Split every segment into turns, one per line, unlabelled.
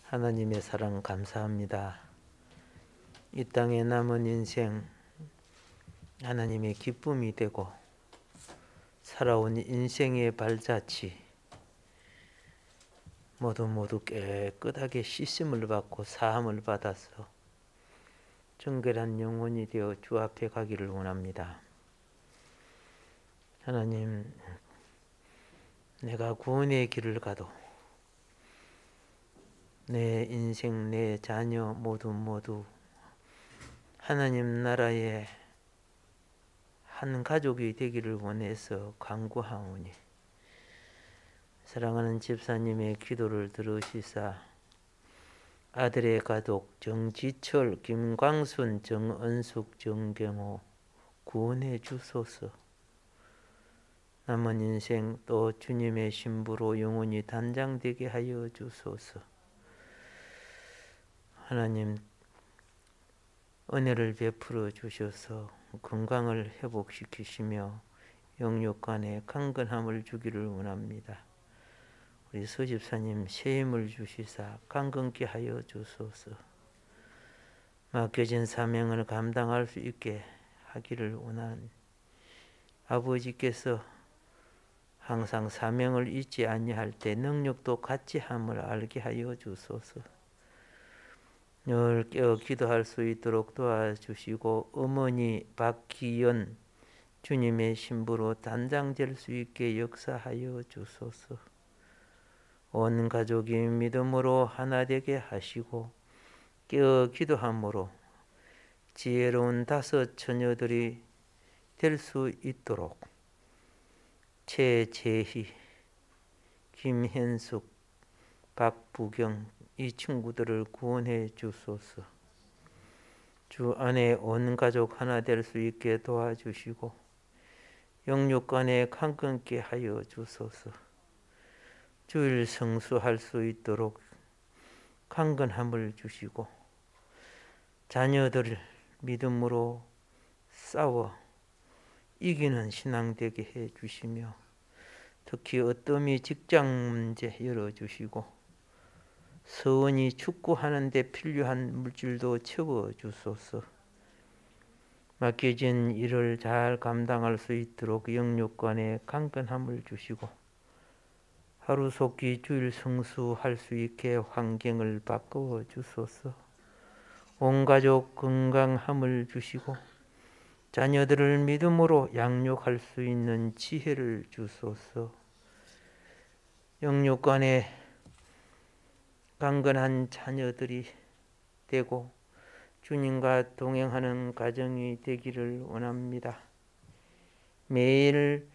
하나님의 사랑 감사합니다. 이 땅에 남은 인생 하나님의 기쁨이 되고 살아온 인생의 발자취 모두 깨끗하게 씻음을 받고 사함을 받아서 정결한 영혼이 되어 주 앞에 가기를 원합니다. 하나님, 내가 구원의 길을 가도 내 인생, 내 자녀 모두 하나님 나라의 한 가족이 되기를 원해서 간구하오니 사랑하는 집사님의 기도를 들으시사 아들의 가족 정지철, 김광순, 정은숙, 정경호 구원해 주소서. 남은 인생 또 주님의 신부로 영원히 단장되게 하여 주소서. 하나님 은혜를 베풀어 주셔서 건강을 회복시키시며 영육간에 강건함을 주기를 원합니다. 우리 서집사님 새 힘을 주시사 강건케 하여 주소서. 맡겨진 사명을 감당할 수 있게 하기를 원하니 아버지께서 항상 사명을 잊지 아니할 때 능력도 같이 함을 알게 하여 주소서. 늘 깨어 기도할 수 있도록 도와주시고 어머니 박기연 주님의 신부로 단장될 수 있게 역사하여 주소서. 온 가족이 믿음으로 하나 되게 하시고 깨어 기도함으로 지혜로운 5 처녀들이 될 수 있도록 최재희, 김현숙, 박부경 이 친구들을 구원해 주소서. 주 안에 온 가족 하나 될 수 있게 도와주시고 영육간에 강건케 하여 주소서. 주일 성수할 수 있도록 강건함을 주시고 자녀들을 믿음으로 싸워 이기는 신앙 되게 해 주시며 특히 어떠미 직장 문제 열어주시고 서원이 축구하는 데 필요한 물질도 채워주소서. 맡겨진 일을 잘 감당할 수 있도록 영육간에 강건함을 주시고 하루속히 주일 성수할 수 있게 환경을 바꾸어 주소서. 온 가족 건강함을 주시고 자녀들을 믿음으로 양육할 수 있는 지혜를 주소서. 영육간에 강건한 자녀들이 되고 주님과 동행하는 가정이 되기를 원합니다. 매일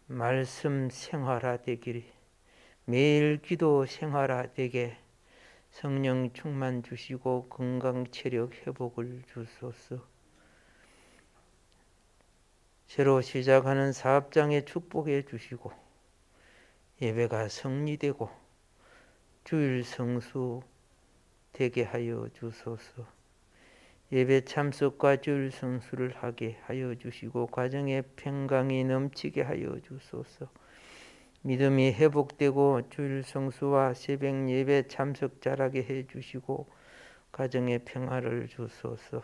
말씀 생활화되기를, 매일 기도 생활화되게 성령 충만 주시고 건강 체력 회복을 주소서. 새로 시작하는 사업장에 축복해 주시고 예배가 성리되고 주일 성수 되게 하여 주소서. 예배 참석과 주일 성수를 하게 하여 주시고 가정의 평강이 넘치게 하여 주소서. 믿음이 회복되고 주일 성수와 새벽 예배 참석 잘하게 해 주시고 가정의 평화를 주소서.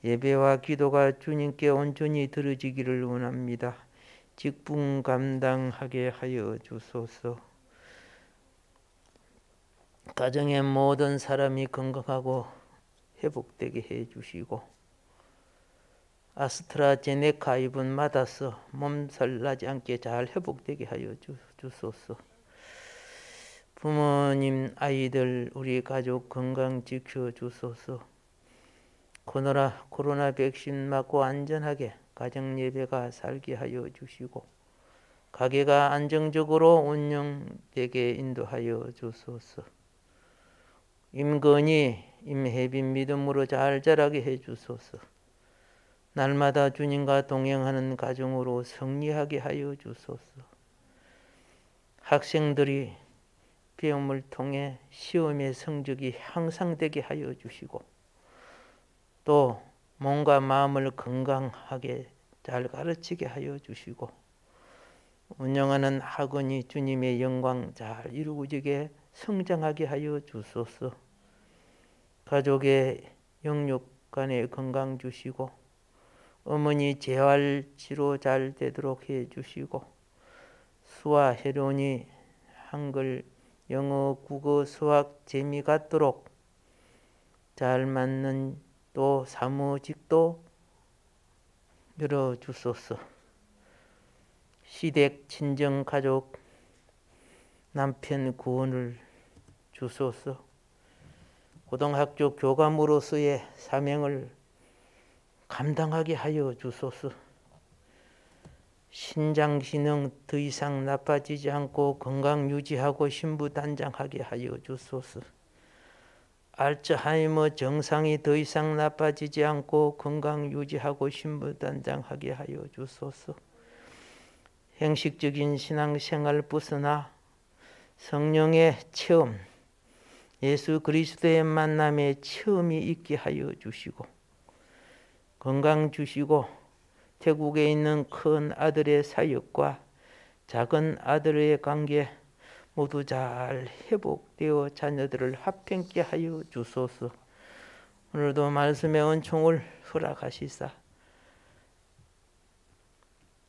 예배와 기도가 주님께 온전히 들어지기를 원합니다. 직분 감당하게 하여 주소서. 가정의 모든 사람이 건강하고 회복되게 해주시고 아스트라제네카 입은 맞아서 몸살 나지 않게 잘 회복되게 하여 주소서. 부모님, 아이들, 우리 가족 건강 지켜주소서. 코로나 백신 맞고 안전하게 가정 예배가 살게 하여 주시고 가게가 안정적으로 운영되게 인도하여 주소서. 임건희, 임혜빈 믿음으로 잘 자라게 해주소서. 날마다 주님과 동행하는 가정으로 승리하게 하여 주소서. 학생들이 배움을 통해 시험의 성적이 향상되게 하여 주시고 또 몸과 마음을 건강하게 잘 가르치게 하여 주시고 운영하는 학원이 주님의 영광 잘 이루어지게 성장하게 하여 주소서. 가족의 영육간의 건강 주시고 어머니 재활 치료 잘 되도록 해 주시고 수아 혜론이 한글, 영어, 국어, 수학 재미 같도록 잘 맞는 또 사무직도 열어 주소서. 시댁 친정 가족 남편 구원을 주소서. 고등학교 교감으로서의 사명을 감당하게 하여 주소서. 신장 기능 더 이상 나빠지지 않고 건강 유지하고 신부단장하게 하여 주소서. 알츠하이머 증상이 더 이상 나빠지지 않고 건강 유지하고 신부단장하게 하여 주소서. 형식적인 신앙생활 벗어나 성령의 체험, 예수 그리스도의 만남의 체험이 있게 하여 주시고 건강 주시고 태국에 있는 큰 아들의 사역과 작은 아들의 관계 모두 잘 회복되어 자녀들을 합평케 하여 주소서. 오늘도 말씀의 은총을 허락하시사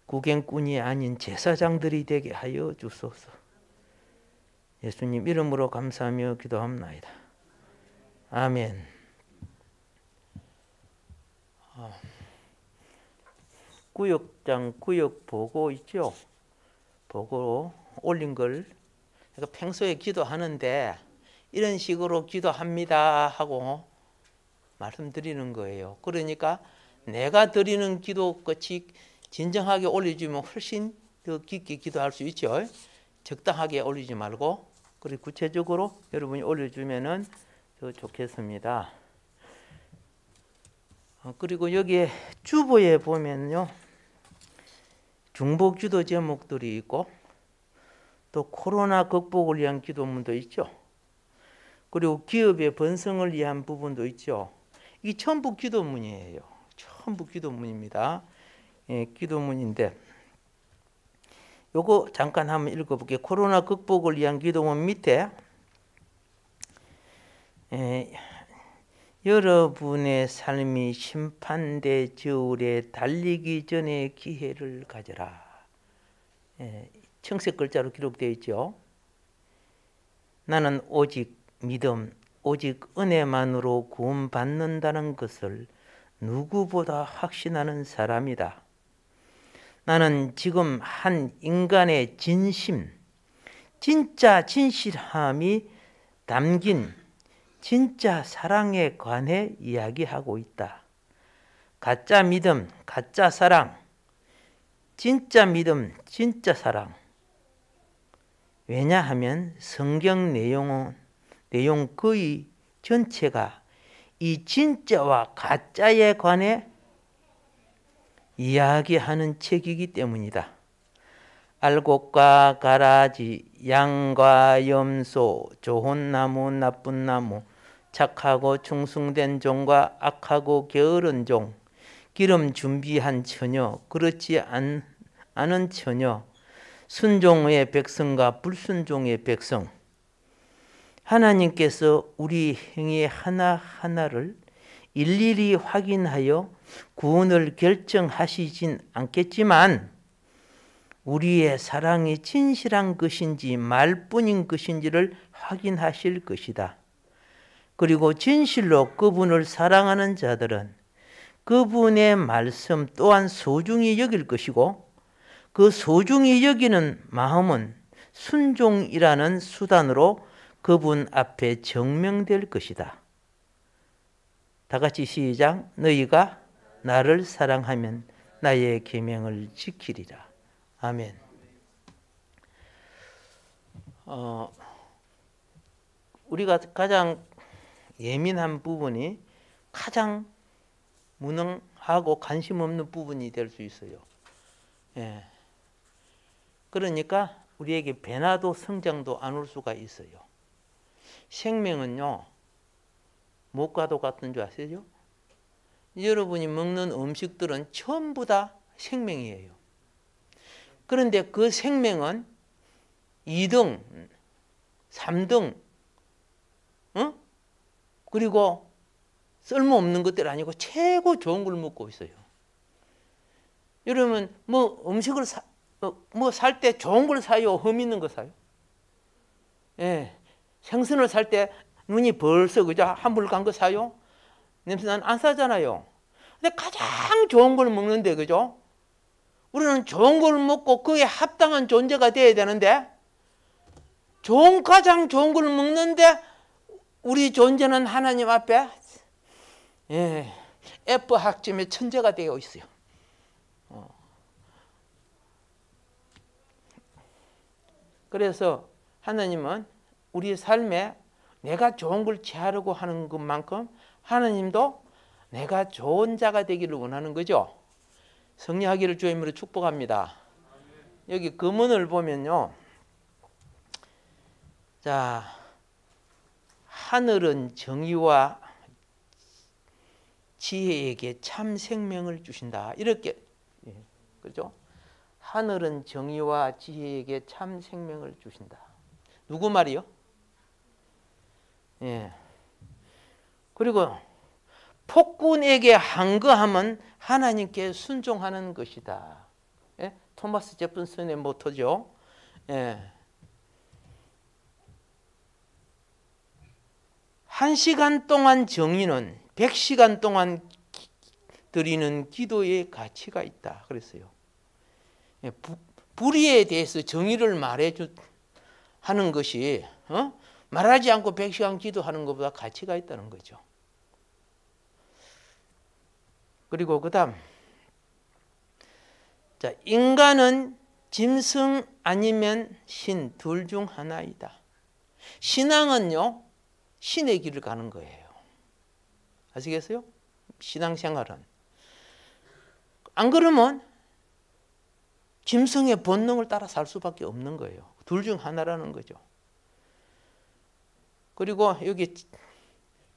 구경꾼이 아닌 제사장들이 되게 하여 주소서. 예수님 이름으로 감사하며 기도합나이다. 아멘. 구역장 구역 보고 있죠. 보고 올린 걸 그러니까 평소에 기도하는데 이런 식으로 기도합니다 하고 말씀드리는 거예요. 그러니까 내가 드리는 기도 끝이 진정하게 올려주면 훨씬 더 깊게 기도할 수 있죠. 적당하게 올리지 말고 그리고 구체적으로 여러분이 올려주면은 더 좋겠습니다. 그리고 여기에 주보에 보면요 중복 기도 제목들이 있고 또 코로나 극복을 위한 기도문도 있죠. 그리고 기업의 번성을 위한 부분도 있죠. 이게 전부 기도문이에요. 전부 기도문입니다. 예, 기도문인데 요거 잠깐 한번 읽어볼게요. 코로나 극복을 위한 기도문 밑에 여러분의 삶이 심판대 저울에 달리기 전에 기회를 가져라. 청색 글자로 기록되어 있죠. 나는 오직 믿음, 오직 은혜만으로 구원받는다는 것을 누구보다 확신하는 사람이다. 나는 지금 한 인간의 진심, 진짜 진실함이 담긴 진짜 사랑에 관해 이야기하고 있다. 가짜 믿음, 가짜 사랑, 진짜 믿음, 진짜 사랑. 왜냐하면 성경 내용 거의 전체가 이 진짜와 가짜에 관해 이야기하는 책이기 때문이다. 알곡과 가라지, 양과 염소, 좋은 나무, 나쁜 나무, 착하고 충성된 종과 악하고 게으른 종, 기름 준비한 처녀, 그렇지 않은 처녀, 순종의 백성과 불순종의 백성. 하나님께서 우리 행위 하나하나를 일일이 확인하여 구원을 결정하시진 않겠지만 우리의 사랑이 진실한 것인지 말뿐인 것인지를 확인하실 것이다. 그리고 진실로 그분을 사랑하는 자들은 그분의 말씀 또한 소중히 여길 것이고 그 소중히 여기는 마음은 순종이라는 수단으로 그분 앞에 증명될 것이다. 다 같이 시작. 너희가 나를 사랑하면 나의 계명을 지키리라. 아멘. 우리가 가장 예민한 부분이 가장 무능하고 관심 없는 부분이 될 수 있어요. 예. 그러니까 우리에게 변화도 성장도 안 올 수가 있어요. 생명은요 못과도 같은 줄 아시죠? 여러분이 먹는 음식들은 전부 다 생명이에요. 그런데 그 생명은 2등, 3등, 그리고 쓸모없는 것들 아니고 최고 좋은 걸 먹고 있어요. 여러분 뭐 음식을 뭐 살 때 좋은 걸 사요? 흠 있는 거 사요? 예, 생선을 살 때 눈이 벌써 그죠? 한물 간 거 사요? 냄새난 안 사잖아요. 근데 가장 좋은 걸 먹는데 그죠? 우리는 좋은 걸 먹고 그에 합당한 존재가 돼야 되는데 가장 좋은 걸 먹는데 우리 존재는 하나님 앞에 F 학점의 천재가 되어 있어요. 그래서 하나님은 우리 삶에 내가 좋은 걸 취하려고 하는 것만큼 하나님도 내가 좋은 자가 되기를 원하는 거죠. 승리하기를 주의 이름으로 축복합니다. 여기 금문을 보면요. 자, 하늘은 정의와 지혜에게 참 생명을 주신다. 이렇게 그렇죠? 하늘은 정의와 지혜에게 참 생명을 주신다. 누구 말이요? 예. 그리고 폭군에게 항거함은 하나님께 순종하는 것이다. 예? 토마스 제프슨의 모토죠. 예. 1시간 동안 정의는 100시간 동안 드리는 기도의 가치가 있다. 그랬어요. 불의에 대해서 정의를 하는 것이 말하지 않고 100시간 기도하는 것보다 가치가 있다는 거죠. 그리고 그 다음, 자, 인간은 짐승 아니면 신 둘 중 하나이다. 신앙은요, 신의 길을 가는 거예요. 아시겠어요? 신앙생활은. 안 그러면 짐승의 본능을 따라 살 수밖에 없는 거예요. 둘 중 하나라는 거죠. 그리고 여기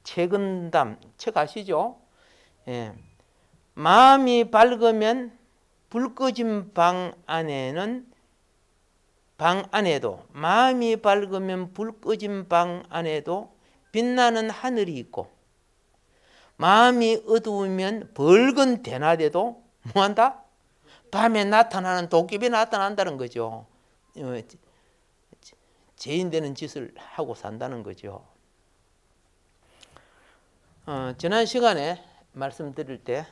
책은담, 책 아시죠? 예. 마음이 밝으면 불 꺼진 방 안에도 마음이 밝으면 불 꺼진 방 안에도 빛나는 하늘이 있고 마음이 어두우면 벌건 대낮에도 뭐한다? 밤에 나타나는 도깨비 나타난다는 거죠. 죄인 되는 짓을 하고 산다는 거죠. 지난 시간에 말씀드릴 때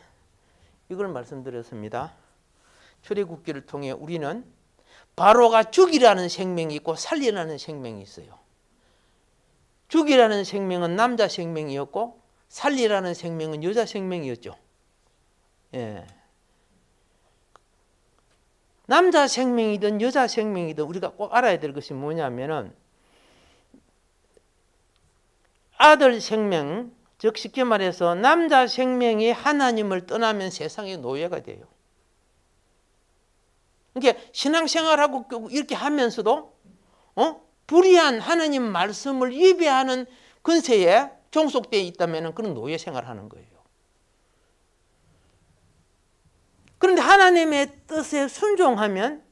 이걸 말씀드렸습니다. 출애굽기를 통해 우리는 바로가 죽이라는 생명이 있고 살리라는 생명이 있어요. 죽이라는 생명은 남자 생명이었고 살리라는 생명은 여자 생명이었죠. 예. 남자 생명이든 여자 생명이든 우리가 꼭 알아야 될 것이 뭐냐면은 아들 생명, 즉 쉽게 말해서 남자 생명이 하나님을 떠나면 세상의 노예가 돼요. 그러니까 신앙생활하고 이렇게 하면서도 불의한 하나님 말씀을 예배하는 근세에 종속되어 있다면 그런 노예 생활하는 거예요. 그런데 하나님의 뜻에 순종하면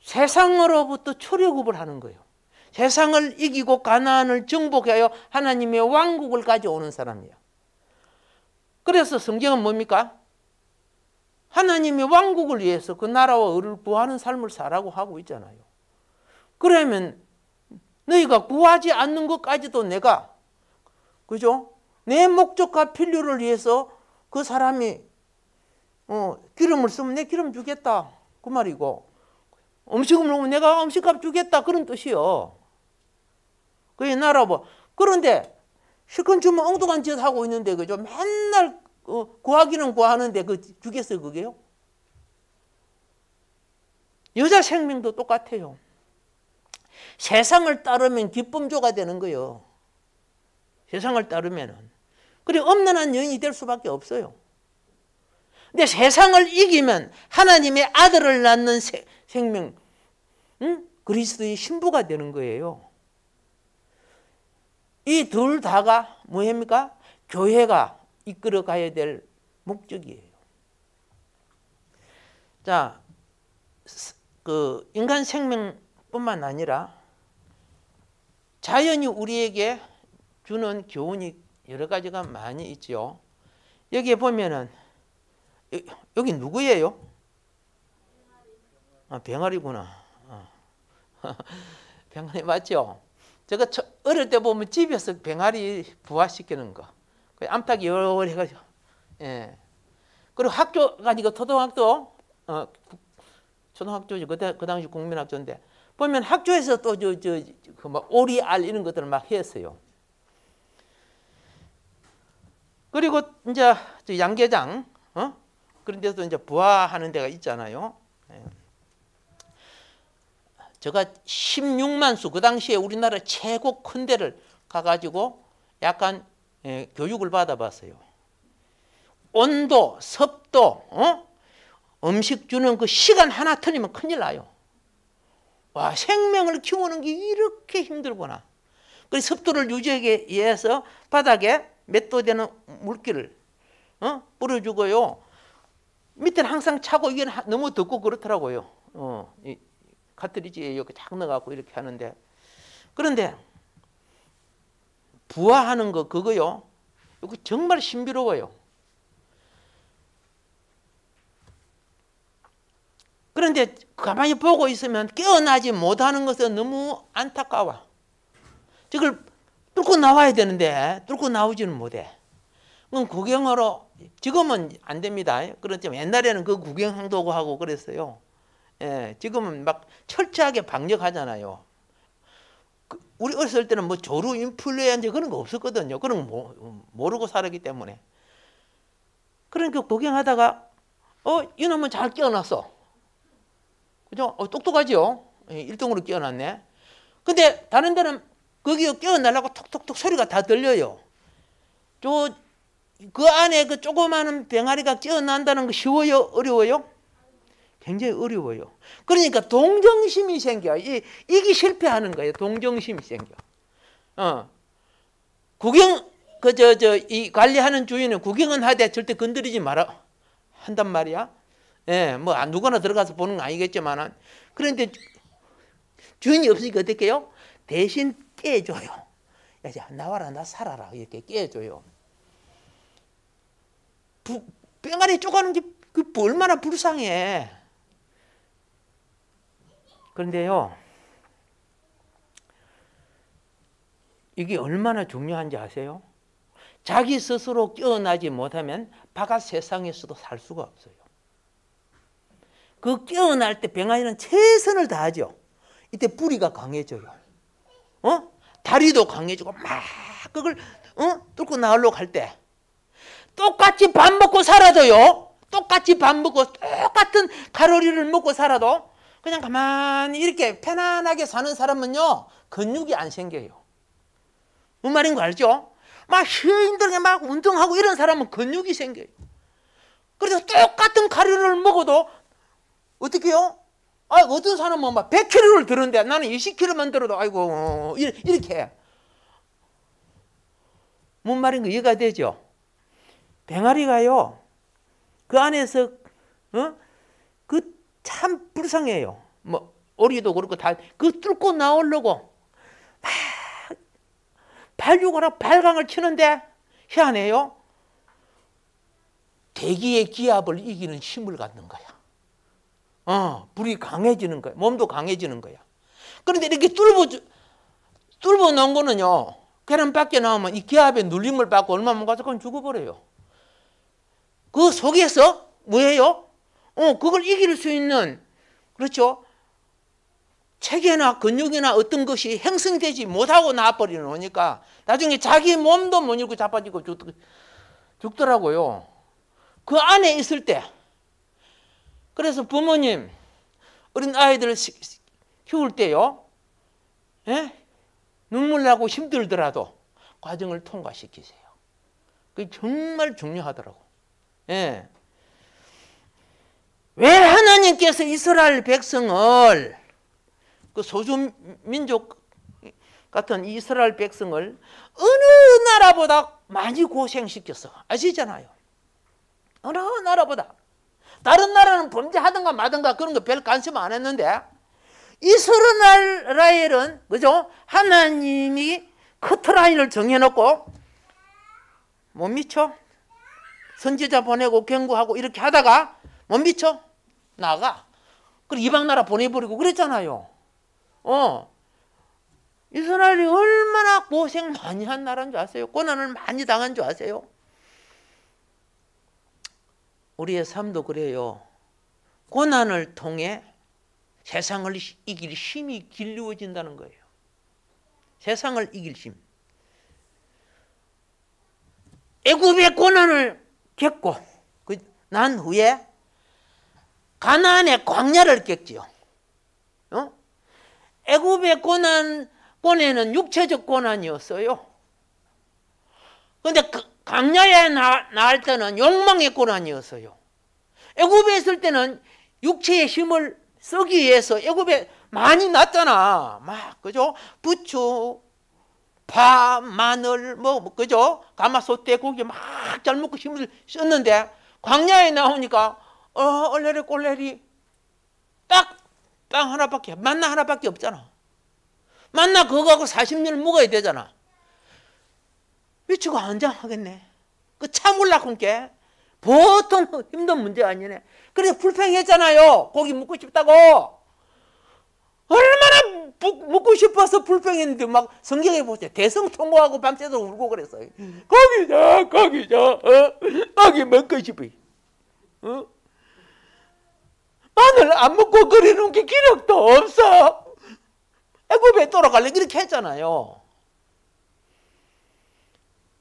세상으로부터 출애굽을 하는 거예요. 세상을 이기고 가나안을 정복하여 하나님의 왕국을 가져오는 사람이에요. 그래서 성경은 뭡니까? 하나님의 왕국을 위해서 그 나라와 의를 구하는 삶을 살라고 하고 있잖아요. 그러면 너희가 구하지 않는 것까지도 내가, 그죠? 내 목적과 필요를 위해서 그 사람이 기름을 쓰면 내 기름 주겠다 그 말이고, 음식을 먹으면 내가 음식값 주겠다 그런 뜻이요. 그게 나라 뭐. 그런데 실컷 주면 엉뚱한 짓 하고 있는데, 그죠? 맨날 구하기는 구하는데 그 주겠어요, 그게요? 여자 생명도 똑같아요. 세상을 따르면 기쁨조가 되는 거예요. 세상을 따르면은. 그래 엄난한 여인이 될 수밖에 없어요. 근데 세상을 이기면 하나님의 아들을 낳는 생명, 그리스도의 신부가 되는 거예요. 이 둘 다가 뭐입니까? 교회가 이끌어 가야 될 목적이에요. 자, 그 인간 생명뿐만 아니라 자연이 우리에게 주는 교훈이 여러 가지가 많이 있죠. 여기에 보면은 여기 누구예요? 병아리구나. 병아리 맞죠? 제가 어릴 때 보면 집에서 병아리 부화시키는 거, 암탉이 여러 해가지고, 예. 그리고 학교 가니까 초등학교, 초등학교지 그 당시 국민학교인데 보면 학교에서 또 뭐 오리알 이런 것들을 막 했어요. 그리고 이제 양계장, 그런 데서 이제 부화하는 데가 있잖아요. 예. 제가 16만 수, 그 당시에 우리나라 최고 큰 데를 가가지고 약간 교육을 받아봤어요. 온도, 습도, 음식 주는 그 시간 하나 틀리면 큰일 나요. 와, 생명을 키우는 게 이렇게 힘들구나. 그래서 습도를 유지하기 위해서 바닥에 몇 도 되는 물기를 뿌려주고요. 밑에는 항상 차고 이게 너무 덥고 그렇더라고요. 카트리지에 이렇게 쫙 넣어갖고 이렇게 하는데, 그런데 부화하는 거 그거요, 이거 정말 신비로워요. 그런데 가만히 보고 있으면 깨어나지 못하는 것은 너무 안타까워. 저걸 뚫고 나와야 되는데 뚫고 나오지는 못해. 그럼 구경하러, 지금은 안 됩니다. 그렇지만 옛날에는 그 구경도 하고 그랬어요. 예, 지금은 막 철저하게 방역하잖아요. 우리 어렸을 때는 뭐 조루, 인플루엔자 그런 거 없었거든요. 그런 거 모르고 살았기 때문에. 그러니까 구경하다가 이놈은 잘 깨어났어. 그죠? 똑똑하죠? 1등으로 깨어났네. 근데 다른 데는 거기 깨어나려고 톡톡톡 소리가 다 들려요. 그 안에 그 조그마한 병아리가 깨어난다는 거 쉬워요? 어려워요? 굉장히 어려워요. 그러니까 동정심이 생겨. 이게 실패하는 거예요. 동정심이 생겨. 구경, 이 관리하는 주인은 구경은 하되 절대 건드리지 마라 한단 말이야. 예, 뭐 누구나 들어가서 보는 건 아니겠지만은, 그런데 주인이 없으니까 어떻게 해요? 대신 깨줘요. 야, 나와라, 나 살아라, 이렇게 깨줘요. 병아리 쪼가는 게 얼마나 불쌍해. 그런데요, 이게 얼마나 중요한지 아세요? 자기 스스로 깨어나지 못하면 바깥 세상에서도 살 수가 없어요. 그 깨어날 때 병아리는 최선을 다하죠. 이때 뿌리가 강해져요. 다리도 강해지고 막 그걸 뚫고 나오려고 할 때 똑같이 밥 먹고 살아도요. 똑같이 밥 먹고 똑같은 칼로리를 먹고 살아도 그냥 가만히 이렇게 편안하게 사는 사람은요, 근육이 안 생겨요. 뭔 말인 거 알죠? 막 힘들게 막 운동하고 이런 사람은 근육이 생겨요. 그래서 똑같은 칼로리를 먹어도 어떻게 해요? 어떤 사람은 막 100kg를 들었는데 나는 20kg만 들어도 아이고 이렇게 해. 뭔 말인 거 이해가 되죠? 병아리가요, 그 안에서 그 참 불쌍해요. 뭐 오리도 그렇고 다 그 뚫고 나오려고 막 발육하라 발광을 치는데 희한해요. 대기의 기압을 이기는 힘을 갖는 거야. 불이 강해지는 거야. 몸도 강해지는 거야. 그런데 이렇게 뚫어 놓은 거는요, 계란 밖에 나오면 이 기압에 눌림을 받고 얼마만 가서 그건 죽어버려요. 그 속에서 뭐예요? 그걸 이길 수 있는, 그렇죠? 체계나 근육이나 어떤 것이 형성되지 못하고 나와버리는 거니까 나중에 자기 몸도 못 잃고 자빠지고 죽더라고요. 그 안에 있을 때. 그래서 부모님, 어린 아이들을 키울 때요, 눈물 나고 힘들더라도 과정을 통과시키세요. 그게 정말 중요하더라고. 예. 왜 하나님께서 이스라엘 백성을, 그 소수민족 같은 이스라엘 백성을 어느 나라보다 많이 고생시켰어? 아시잖아요. 어느 나라보다. 다른 나라는 범죄하든가 마든가 그런 거 별 관심 안 했는데 이스라엘은 그죠? 하나님이 커트라인을 정해놓고 못 미쳐? 선지자 보내고 경고하고 이렇게 하다가 못 미쳐? 나가. 그리고 이방 나라 보내버리고 그랬잖아요. 이스라엘이 얼마나 고생 많이 한 나라인 줄 아세요? 고난을 많이 당한 줄 아세요? 우리의 삶도 그래요. 고난을 통해 세상을 이길 힘이 길러진다는 거예요. 세상을 이길 힘. 애굽의 고난을 겪고 난 후에 가나안의 광야를 겪지요. 애굽의 고난은 육체적 고난이었어요. 그런데 광야에 나갈 때는 욕망의 고난이었어요. 애굽에 있을 때는 육체의 힘을 쓰기 위해서 애굽에 많이 났잖아. 막 그죠? 부추, 파, 마늘, 그죠? 가마솥에 고기 막 잘 먹고 힘을 썼는데 광야에 나오니까 얼레리 꼴레리 딱 빵 하나밖에, 만나 하나밖에 없잖아. 만나 그거 갖고 40년을 먹어야 되잖아. 미치고 안장하겠네. 그 참으려고 게 보통 힘든 문제 아니네. 그래서 불평했잖아요. 고기 먹고 싶다고. 얼마나 먹고 싶어서 불평했는데 막 성경에 보세요. 대성통곡하고 밤새도록 울고 그랬어요. 거기자, 거기 먹고 싶어. 마늘 안 먹고 그리는 게 기력도 없어. 애굽에 돌아갈래 이렇게 했잖아요.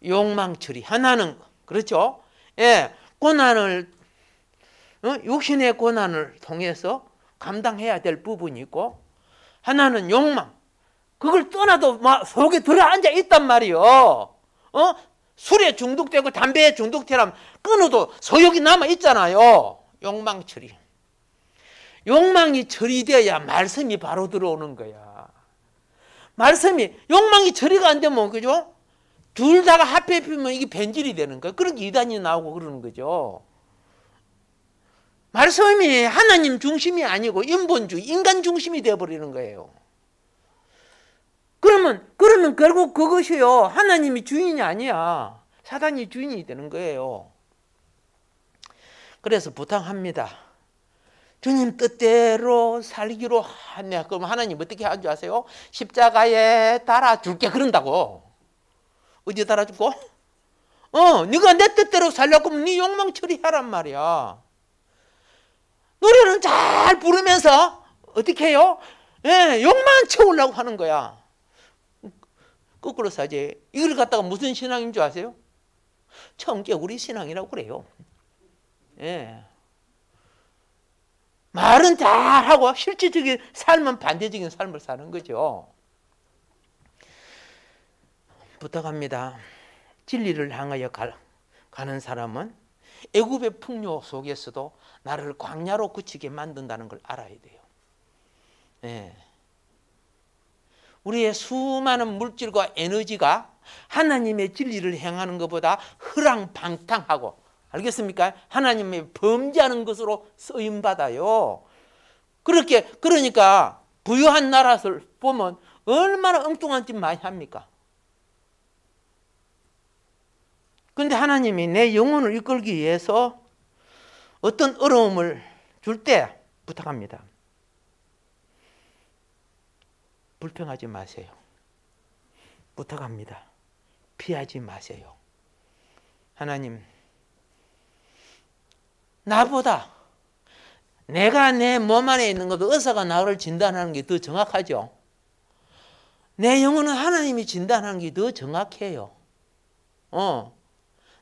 욕망 처리 하나는 그렇죠. 예, 고난을 육신의 고난을 통해서 감당해야 될 부분이 있고 하나는 욕망. 그걸 떠나도 막 속에 들어앉아 있단 말이요. 술에 중독되고 담배에 중독되면 끊어도 소욕이 남아 있잖아요. 욕망 처리. 욕망이 처리돼야 말씀이 바로 들어오는 거야. 말씀이 욕망이 처리가 안 되면 그죠? 둘 다가 합해지면 이게 변질이 되는 거예요. 그렇게 이단이 나오고 그러는 거죠. 말씀이 하나님 중심이 아니고 인본주의, 인간 중심이 되어버리는 거예요. 그러면 결국 그것이요. 하나님이 주인이 아니야. 사단이 주인이 되는 거예요. 그래서 부탁합니다. 주님 뜻대로 살기로 하네. 그럼 하나님 어떻게 하는 줄 아세요? 십자가에 달아줄게 그런다고. 어디 달아주고? 네가 내 뜻대로 살려고 하면 네 욕망 처리하란 말이야. 노래는 잘 부르면서 어떻게 해요? 예, 욕망 채우려고 하는 거야. 거꾸로 사지. 이걸 갖다가 무슨 신앙인 줄 아세요? 청개구리 신앙이라고 그래요. 예. 말은 잘하고 실질적인 삶은 반대적인 삶을 사는 거죠. 부탁합니다. 진리를 향하여 가는 사람은 애굽의 풍요 속에서도 나를 광야로 그치게 만든다는 걸 알아야 돼요. 예. 우리의 수많은 물질과 에너지가 하나님의 진리를 행하는 것보다 허랑방탕하고, 알겠습니까? 하나님의 범죄하는 것으로 쓰임받아요. 그러니까 부유한 나라를 보면 얼마나 엉뚱한 짓 많이 합니까? 그런데 하나님이 내 영혼을 이끌기 위해서 어떤 어려움을 줄 때 부탁합니다. 불평하지 마세요. 부탁합니다. 피하지 마세요. 하나님, 나보다 내가 내 몸 안에 있는 것도 의사가 나를 진단하는 게 더 정확하죠. 내 영혼은 하나님이 진단하는 게 더 정확해요.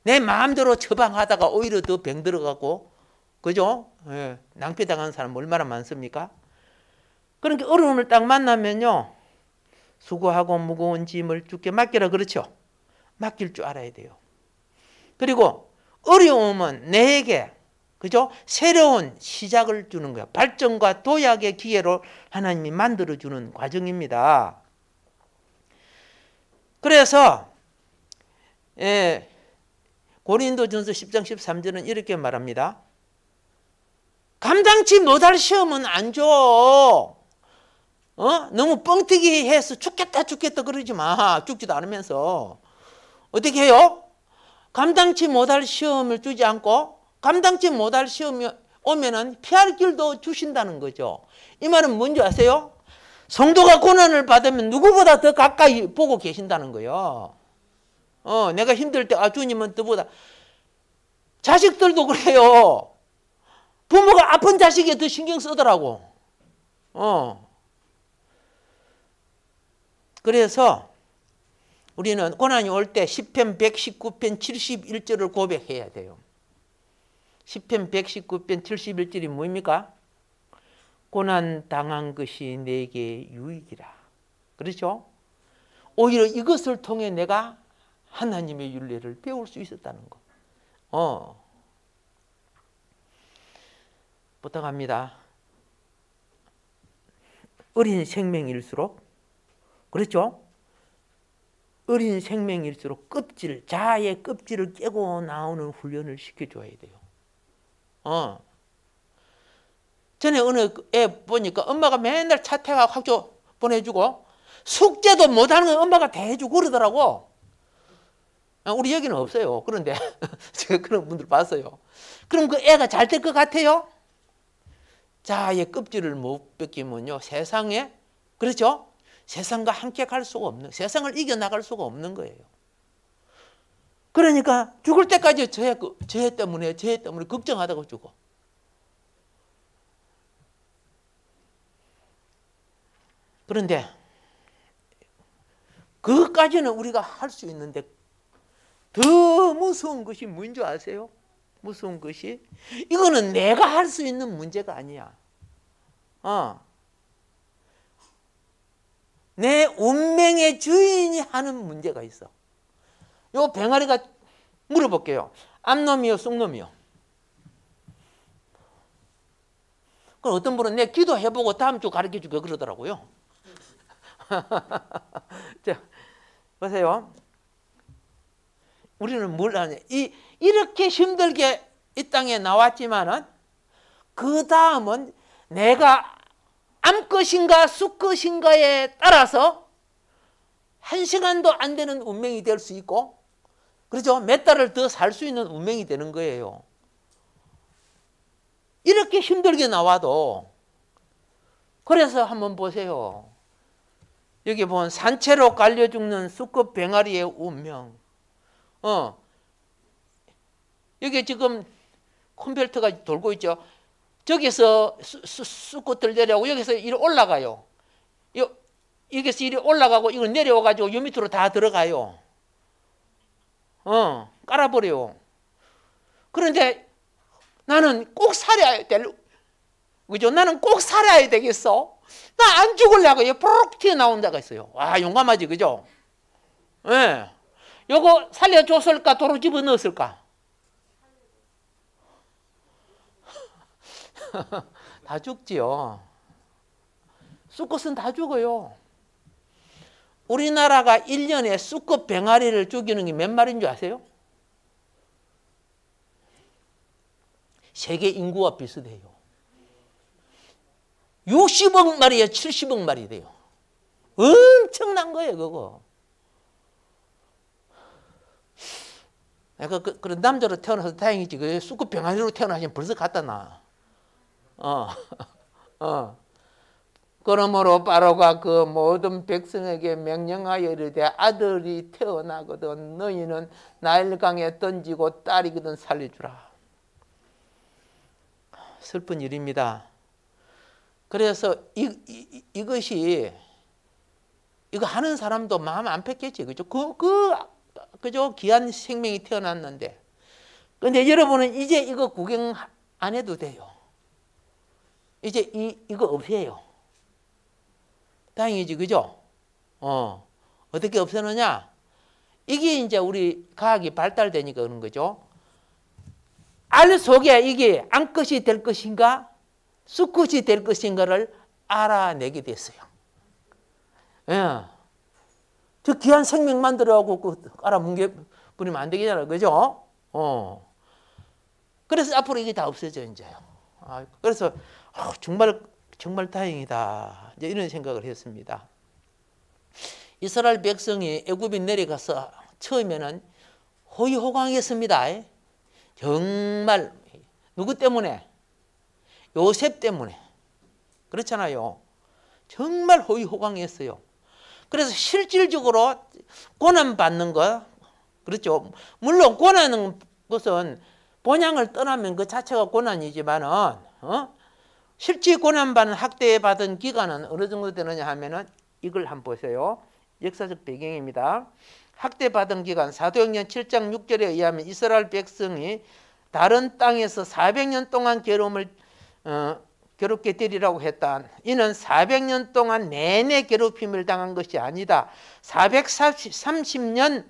내 마음대로 처방하다가 오히려 더 병 들어가고, 그죠? 예, 낭패당하는 사람 얼마나 많습니까? 그러니까 어려움을 딱 만나면요, 수고하고 무거운 짐을 주께 맡기라 그렇죠? 맡길 줄 알아야 돼요. 그리고 어려움은 내게, 그죠? 새로운 시작을 주는 거야. 발전과 도약의 기회로 하나님이 만들어주는 과정입니다. 그래서 고린도전서 10장 13절은 이렇게 말합니다. 감당치 못할 시험은 안 줘. 너무 뻥튀기 해서 죽겠다 그러지 마. 죽지도 않으면서. 어떻게 해요? 감당치 못할 시험을 주지 않고 감당치 못할 시험이 오면은 피할 길도 주신다는 거죠. 이 말은 뭔지 아세요? 성도가 고난을 받으면 누구보다 더 가까이 보고 계신다는 거예요. 내가 힘들 때 주님은 너보다. 자식들도 그래요. 부모가 아픈 자식에 더 신경 쓰더라고. 그래서 우리는 고난이 올 때 시편 119편 71절을 고백해야 돼요. 시편 119편 71절이 뭐입니까? 고난 당한 것이 내게 유익이라. 그렇죠? 오히려 이것을 통해 내가 하나님의 윤례를 배울 수 있었다는 거. 부탁합니다. 어린 생명일수록, 그렇죠? 어린 생명일수록 자아의 껍질을 깨고 나오는 훈련을 시켜줘야 돼요. 전에 어느 애 보니까 엄마가 맨날 차 태워 학교 보내주고 숙제도 못하는 건 엄마가 다 해주고 그러더라고. 우리 여기는 없어요. 그런데 제가 그런 분들 봤어요. 그럼 그 애가 잘 될 것 같아요? 자아의 껍질을 못 벗기면요, 세상에, 그렇죠? 세상과 함께 갈 수가 없는, 세상을 이겨나갈 수가 없는 거예요. 그러니까 죽을 때까지 저 애 때문에 걱정하다가 죽어. 그런데 그것까지는 우리가 할 수 있는데 더 무서운 것이 뭔 줄 아세요? 무서운 것이 이거는 내가 할 수 있는 문제가 아니야. 내 운명의 주인이 하는 문제가 있어. 요 병아리가 물어볼게요. 암놈이요, 쑥놈이요? 그럼 어떤 분은 내 기도해보고 다음 주 가르쳐주게 그러더라고요. 자, 보세요. 우리는 뭘 하냐? 이렇게 힘들게 이 땅에 나왔지만은 그 다음은 내가 암 것인가 쑥 것인가에 따라서 1시간도 안 되는 운명이 될 수 있고, 그렇죠? 몇 달을 더 살 수 있는 운명이 되는 거예요. 이렇게 힘들게 나와도. 그래서 한번 보세요. 여기 보면 산채로 갈려 죽는 수컷 병아리의 운명. 여기 지금 컴퓨터가 돌고 있죠. 저기서 수컷들 내려오고 여기서 이리 올라가요. 여기서 이리 올라가고 이거 내려와가지고 요 밑으로 다 들어가요. 깔아버려요. 그런데 나는 꼭 살아야 될, 그죠? 나는 꼭 살아야 되겠어. 나 안 죽으려고 푸르륵 튀어나온다가 있어요. 와, 용감하지, 그죠? 예. 요거 살려줬을까? 도로 집어넣었을까? 다 죽지요. 수컷은 다 죽어요. 우리나라가 1년에 수컷 병아리를 죽이는 게 몇 마리인 줄 아세요? 세계 인구와 비슷해요. 60억 마리에 70억 마리 돼요. 엄청난 거예요, 그거. 내가 그런 남자로 태어나서 다행이지. 그 수컷 병아리로 태어나시면 벌써 갖다 놔. 그러므로 바로가 그 모든 백성에게 명령하여 이르되 아들이 태어나거든 너희는 나일강에 던지고 딸이거든 살려주라. 슬픈 일입니다. 그래서 이것이 이거 하는 사람도 마음 안 폈겠지, 그죠? 그죠? 귀한 생명이 태어났는데. 근데 여러분은 이제 이거 구경 안 해도 돼요. 이제 이거 없애요. 다행이지, 그죠? 어떻게 없애느냐? 이게 이제 우리 과학이 발달되니까 그런 거죠. 알 속에 이게 암컷이 될 것인가, 수컷이 될 것인가를 알아내게 됐어요. 예. 저 귀한 생명 만들어갖고 알아뭉개버리면 안 되겠잖아요, 그죠? 그래서 앞으로 이게 다 없어져, 이제요. 그래서 정말 다행이다. 이제 이런 생각을 했습니다. 이스라엘 백성이 애굽에 내려가서 처음에는 호의호강했습니다. 정말 누구 때문에? 요셉 때문에. 그렇잖아요. 정말 호의호강했어요. 그래서 실질적으로 고난받는 거, 그렇죠. 물론 고난은 것은 본향을 떠나면 그 자체가 고난이지만은, 실제 고난받는 학대받은 기간은 어느 정도 되느냐 하면은 이걸 한번 보세요. 역사적 배경입니다. 학대받은 기간, 사도행전 7장 6절에 의하면 이스라엘 백성이 다른 땅에서 400년 동안 괴롭게 되리라고 했다. 이는 400년 동안 내내 괴롭힘을 당한 것이 아니다. 430년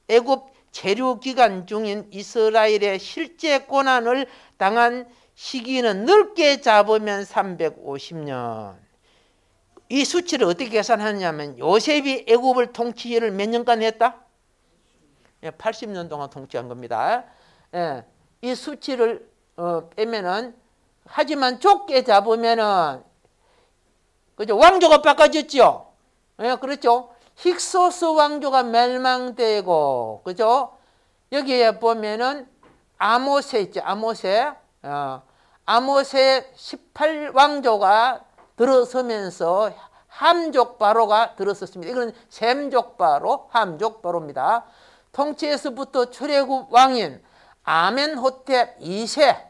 애굽 체류 기간 중인 이스라엘의 실제 고난을 당한 시기는 넓게 잡으면 350년. 이 수치를 어떻게 계산하냐면 요셉이 애굽을 통치를 몇 년간 했다? 80년 동안 통치한 겁니다. 이 수치를 빼면은, 하지만 좁게 잡으면은, 그죠? 왕조가 바꿔졌죠? 그렇죠? 힉소스 왕조가 멸망되고, 그죠? 여기에 보면은 아모세 있죠? 아모세 18왕조가 들어서면서 함족 바로가 들어섰습니다. 이건 셈족 바로, 함족 바로입니다. 통치에서부터 출애굽 왕인 아멘호텝 2세,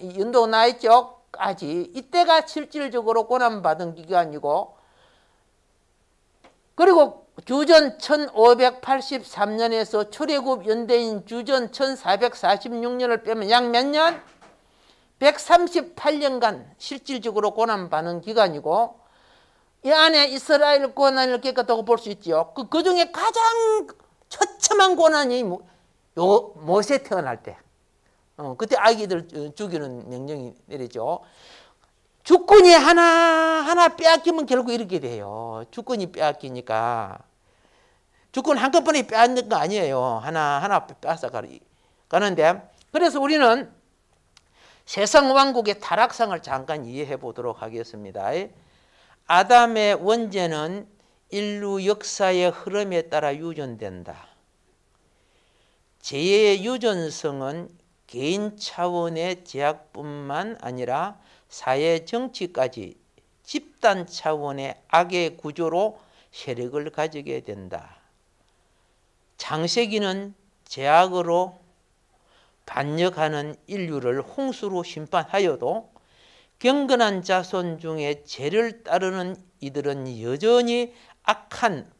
인도 나이 쪽까지 이때가 실질적으로 고난받은 기간이고, 그리고 주전 1583년에서 출애굽 연대인 주전 1446년을 빼면 약 몇 년? 138년간 실질적으로 고난받는 기간이고, 이 안에 이스라엘 고난을 겪었다고 볼 수 있죠. 그 중에 가장 처참한 고난이 모세 태어날 때, 그때 아기들 죽이는 명령이 내리죠. 주권이 하나 빼앗기면 결국 이렇게 돼요. 주권이 빼앗기니까. 주권 한꺼번에 빼앗는 거 아니에요. 하나 빼앗아 가는데, 그래서 우리는 세상 왕국의 타락상을 잠깐 이해해 보도록 하겠습니다. 아담의 원죄는 인류 역사의 흐름에 따라 유전된다. 죄의 유전성은 개인 차원의 제약뿐만 아니라 사회 정치까지 집단 차원의 악의 구조로 세력을 가지게 된다. 창세기는 죄악으로 반역하는 인류를 홍수로 심판하여도 경건한 자손 중에 죄를 따르는 이들은 여전히 악한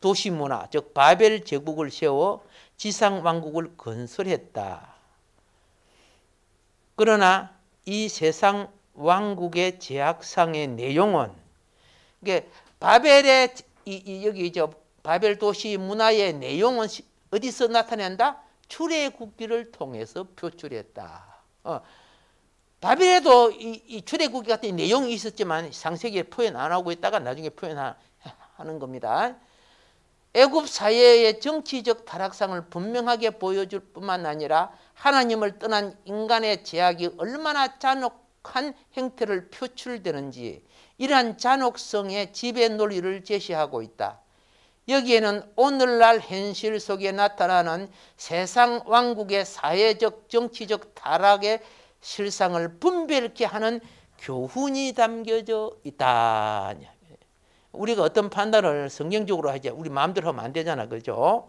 도시문화, 즉 바벨 제국을 세워 지상왕국을 건설했다. 그러나 이 세상 왕국의 제약상의 내용은, 이게 바벨의 여기 바벨 도시 문화의 내용은 어디서 나타낸다? 출애굽기를 통해서 표출했다. 바벨에도 이 출애굽기 같은 내용이 있었지만 상세기에 표현 안 하고 있다가 나중에 표현하는 겁니다. 애굽 사회의 정치적 타락상을 분명하게 보여줄 뿐만 아니라 하나님을 떠난 인간의 제약이 얼마나 잔혹한 형태를 표출되는지, 이러한 잔혹성의 지배 논리를 제시하고 있다. 여기에는 오늘날 현실 속에 나타나는 세상 왕국의 사회적 정치적 타락의 실상을 분별케 하는 교훈이 담겨져 있다. 우리가 어떤 판단을 성경적으로 하지 우리 마음대로 하면 안 되잖아, 그죠?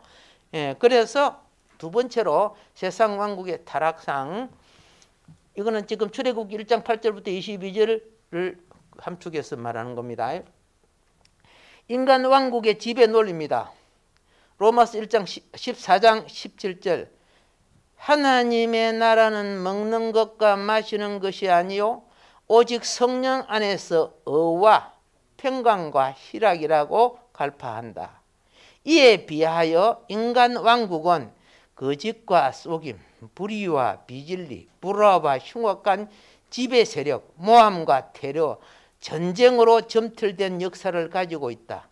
그래서 두 번째로 세상 왕국의 타락상, 이거는 지금 출애굽기 1장 8절부터 22절을 함축해서 말하는 겁니다. 인간 왕국의 지배 논리입니다. 로마서 1장 14장 17절, 하나님의 나라는 먹는 것과 마시는 것이 아니요 오직 성령 안에서 의와 평강과 희락이라고 갈파한다. 이에 비하여 인간 왕국은 거짓과 속임, 불의와 비진리, 불화와 흉악한 지배 세력, 모함과 테러, 전쟁으로 점틀된 역사를 가지고 있다.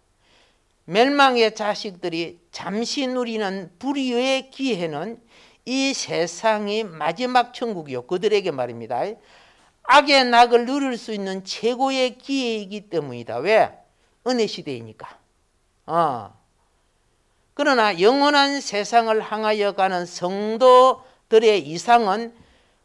멸망의 자식들이 잠시 누리는 불의의 기회는 이 세상이 마지막 천국이요, 그들에게 말입니다. 악의 낙을 누릴 수 있는 최고의 기회이기 때문이다. 왜? 은혜 시대이니까. 그러나 영원한 세상을 향하여 가는 성도들의 이상은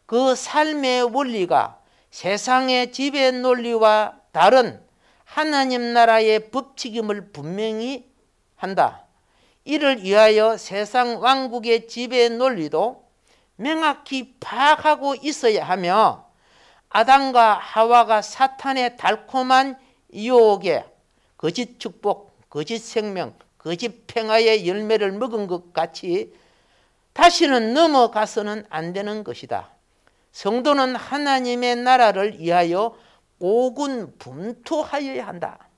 그 삶의 원리가 세상의 지배 논리와 다른 하나님 나라의 법칙임을 분명히 한다. 이를 위하여 세상 왕국의 지배 논리도 명확히 파악하고 있어야 하며 아담과 하와가 사탄의 달콤한 유혹에 거짓 축복, 거짓 생명, 거짓 평화의 열매를 먹은 것 같이 다시는 넘어가서는 안 되는 것이다. 성도는 하나님의 나라를 위하여 고군분투하여야 한다.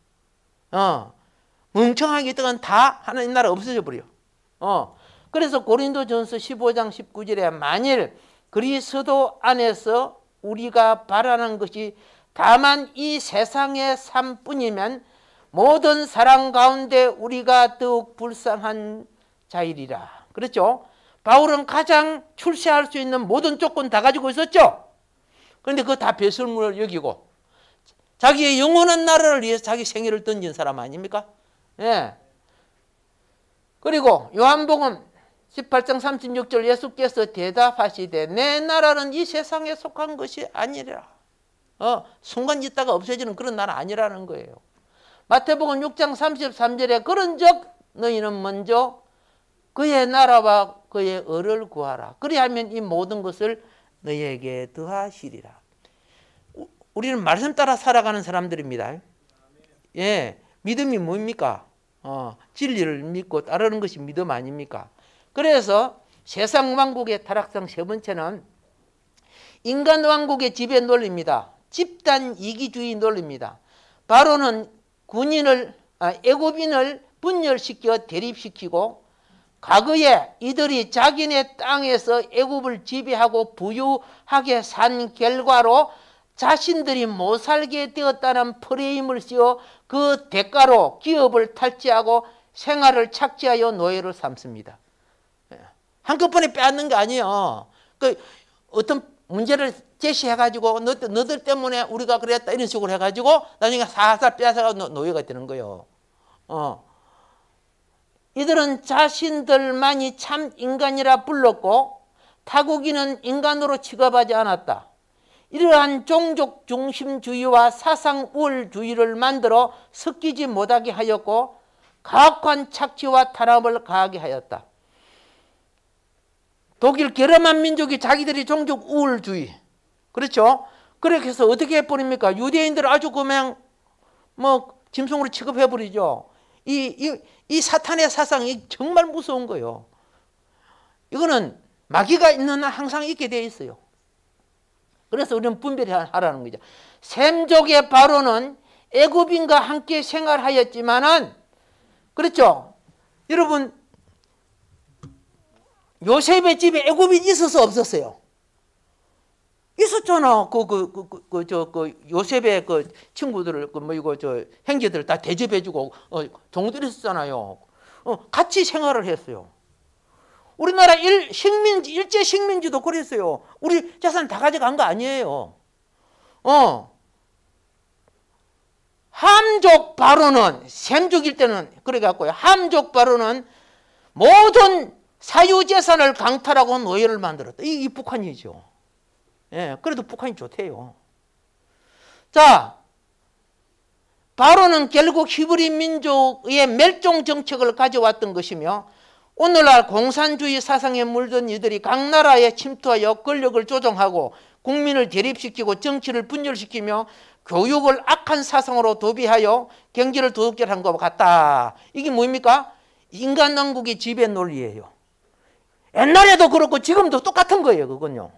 멍청하게 있다간 다 하나님 나라 없어져 버려. 그래서 고린도전서 15장 19절에 만일 그리스도 안에서 우리가 바라는 것이 다만 이 세상의 삶뿐이면 모든 사랑 가운데 우리가 더욱 불쌍한 자이리라. 그렇죠? 바울은 가장 출세할 수 있는 모든 조건 다 가지고 있었죠. 그런데 그거 다 배설물을 여기고 자기의 영원한 나라를 위해서 자기 생애를 던진 사람 아닙니까? 예. 그리고 요한복음 18장 36절 예수께서 대답하시되 내 나라는 이 세상에 속한 것이 아니라 순간 있다가 없어지는 그런 나라 아니라는 거예요. 마태복음 6장 33절에 그런즉 너희는 먼저 그의 나라와 그의 의를 구하라. 그리하면 이 모든 것을 너희에게 더하시리라. 우리는 말씀 따라 살아가는 사람들입니다. 예, 믿음이 뭡니까? 진리를 믿고 따르는 것이 믿음 아닙니까? 그래서 세상 왕국의 타락상 세 번째는 인간 왕국의 지배 논리입니다. 집단 이기주의 논리입니다. 바로는 애굽인을 분열시켜 대립시키고 과거에 이들이 자기네 땅에서 애굽을 지배하고 부유하게 산 결과로 자신들이 못 살게 되었다는 프레임을 씌워 그 대가로 기업을 탈취하고 생활을 착취하여 노예를 삼습니다. 한꺼번에 빼앗는 게 아니에요. 어떤 문제를 제시해가지고 너들 때문에 우리가 그랬다 이런 식으로 해가지고 나중에 살살 빼앗아가 노예가 되는 거예요. 이들은 자신들만이 참 인간이라 불렀고 타국인은 인간으로 취급하지 않았다. 이러한 종족 중심주의와 사상 우월주의를 만들어 섞이지 못하게 하였고 가혹한 착취와 탄압을 가하게 하였다. 독일 게르만 민족이 자기들이 종족 우월주의, 그렇죠? 그렇게 해서 어떻게 해버립니까? 유대인들을 아주 그냥 짐승으로 취급해버리죠. 이 사탄의 사상이 정말 무서운 거예요. 이거는 마귀가 있는 한 항상 있게 되어 있어요. 그래서 우리는 분별하라는 거죠. 셈족의 바로는 애굽인과 함께 생활하였지만은, 그렇죠? 여러분, 요셉의 집에 애굽인이 있어서 없었어요. 있었잖아. 요셉의 친구들을, 형제들을 다 대접해주고, 종들이 있었잖아요. 같이 생활을 했어요. 우리나라 일제 식민지도 그랬어요. 우리 재산 다 가져간 거 아니에요. 함족 바로는, 셈족일 때는 그래갖고요. 함족 바로는 모든 사유재산을 강탈하고 노예를 만들었다. 이 북한이죠. 예, 그래도 북한이 좋대요. 자, 바로는 결국 히브리 민족의 멸종 정책을 가져왔던 것이며 오늘날 공산주의 사상에 물든 이들이 각 나라에 침투하여 권력을 조종하고 국민을 대립시키고 정치를 분열시키며 교육을 악한 사상으로 도비하여 경제를 도둑질한 것 같다. 이게 뭡니까? 인간왕국의 지배 논리예요. 옛날에도 그렇고 지금도 똑같은 거예요. 그건요.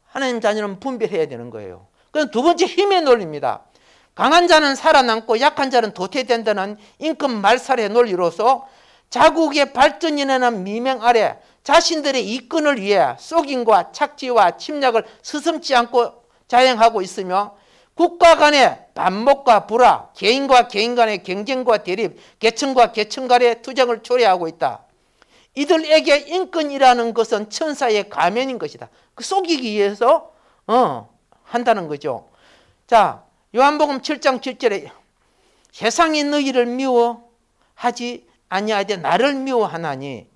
하나님 자녀는 분별해야 되는 거예요. 그럼 두 번째 힘의 논리입니다. 강한 자는 살아남고 약한 자는 도태된다는 임금 말살의 논리로서 자국의 발전이라는 미명 아래 자신들의 이권을 위해 속임과 착취와 침략을 서슴지 않고 자행하고 있으며 국가 간의 반목과 불화, 개인과 개인 간의 경쟁과 대립, 계층과 계층 간의 투쟁을 초래하고 있다. 이들에게 인권이라는 것은 천사의 가면인 것이다. 그 속이기 위해서 한다는 거죠. 자, 요한복음 7장 7절에 세상이 너희를 미워하지 아니하되 나를 미워하나니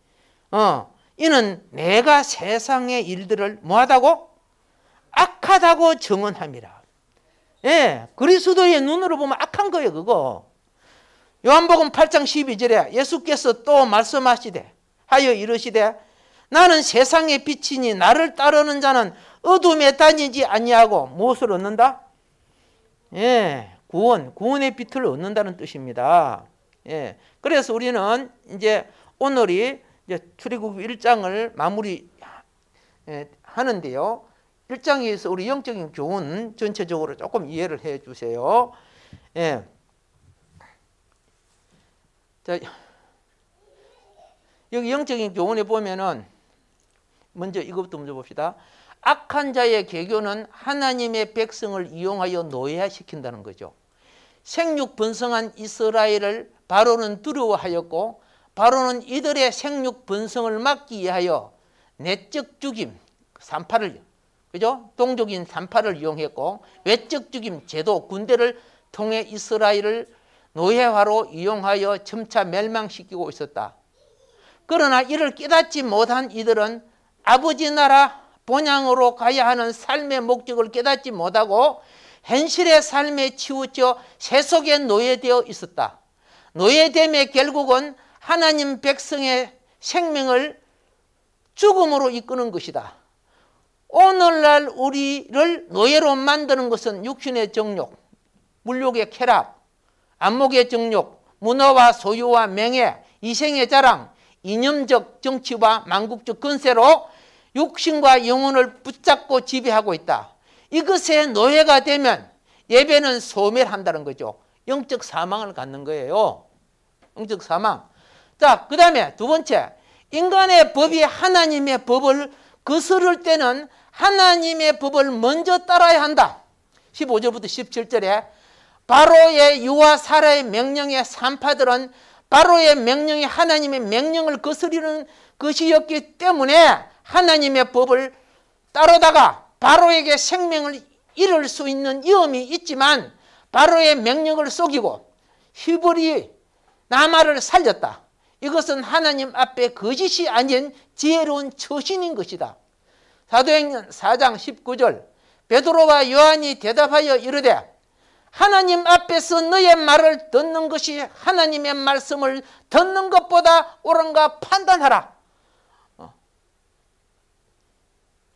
이는 내가 세상의 일들을 뭐하다고? 악하다고 증언함이라. 예, 그리스도의 눈으로 보면 악한 거예요, 그거. 요한복음 8장 12절에 예수께서 또 말씀하시되 하여 이르시되 나는 세상의 빛이니 나를 따르는 자는 어둠에 다니지 아니하고 무엇을 얻는다? 예, 구원의 빛을 얻는다는 뜻입니다. 예, 그래서 우리는 이제 오늘이 이제 출애굽 1장을 마무리 하는데요. 1장에서 우리 영적인 교훈 전체적으로 조금 이해를 해 주세요. 예. 자, 여기 영적인 교훈에 보면은 먼저 이것부터 먼저 봅시다. 악한 자의 계교는 하나님의 백성을 이용하여 노예화시킨다는 거죠. 생육 번성한 이스라엘을 바로는 두려워하였고 바로는 이들의 생육 번성을 막기 위하여 내적 죽임, 산파를, 그죠? 동족인 산파를 이용했고 외적 죽임, 제도, 군대를 통해 이스라엘을 노예화로 이용하여 점차 멸망시키고 있었다. 그러나 이를 깨닫지 못한 이들은 아버지 나라 본향으로 가야 하는 삶의 목적을 깨닫지 못하고 현실의 삶에 치우쳐 세속에 노예되어 있었다. 노예됨의 결국은 하나님 백성의 생명을 죽음으로 이끄는 것이다. 오늘날 우리를 노예로 만드는 것은 육신의 정욕, 물욕의 쾌락, 안목의 정욕, 문화와 소유와 명예, 이생의 자랑, 이념적 정치와 망국적 권세로 육신과 영혼을 붙잡고 지배하고 있다. 이것에 노예가 되면 예배는 소멸한다는 거죠. 영적 사망을 갖는 거예요. 영적 사망. 자, 그 다음에 두 번째, 인간의 법이 하나님의 법을 거스를 때는 하나님의 법을 먼저 따라야 한다. 15절부터 17절에 바로의 유아 사라의 명령의 산파들은 바로의 명령이 하나님의 명령을 거스리는 것이었기 때문에 하나님의 법을 따르다가 바로에게 생명을 잃을 수 있는 위험이 있지만 바로의 명령을 속이고 히브리 나마를 살렸다. 이것은 하나님 앞에 거짓이 아닌 지혜로운 처신인 것이다. 사도행전 4장 19절 베드로와 요한이 대답하여 이르되 하나님 앞에서 너의 말을 듣는 것이 하나님의 말씀을 듣는 것보다 옳은가 판단하라.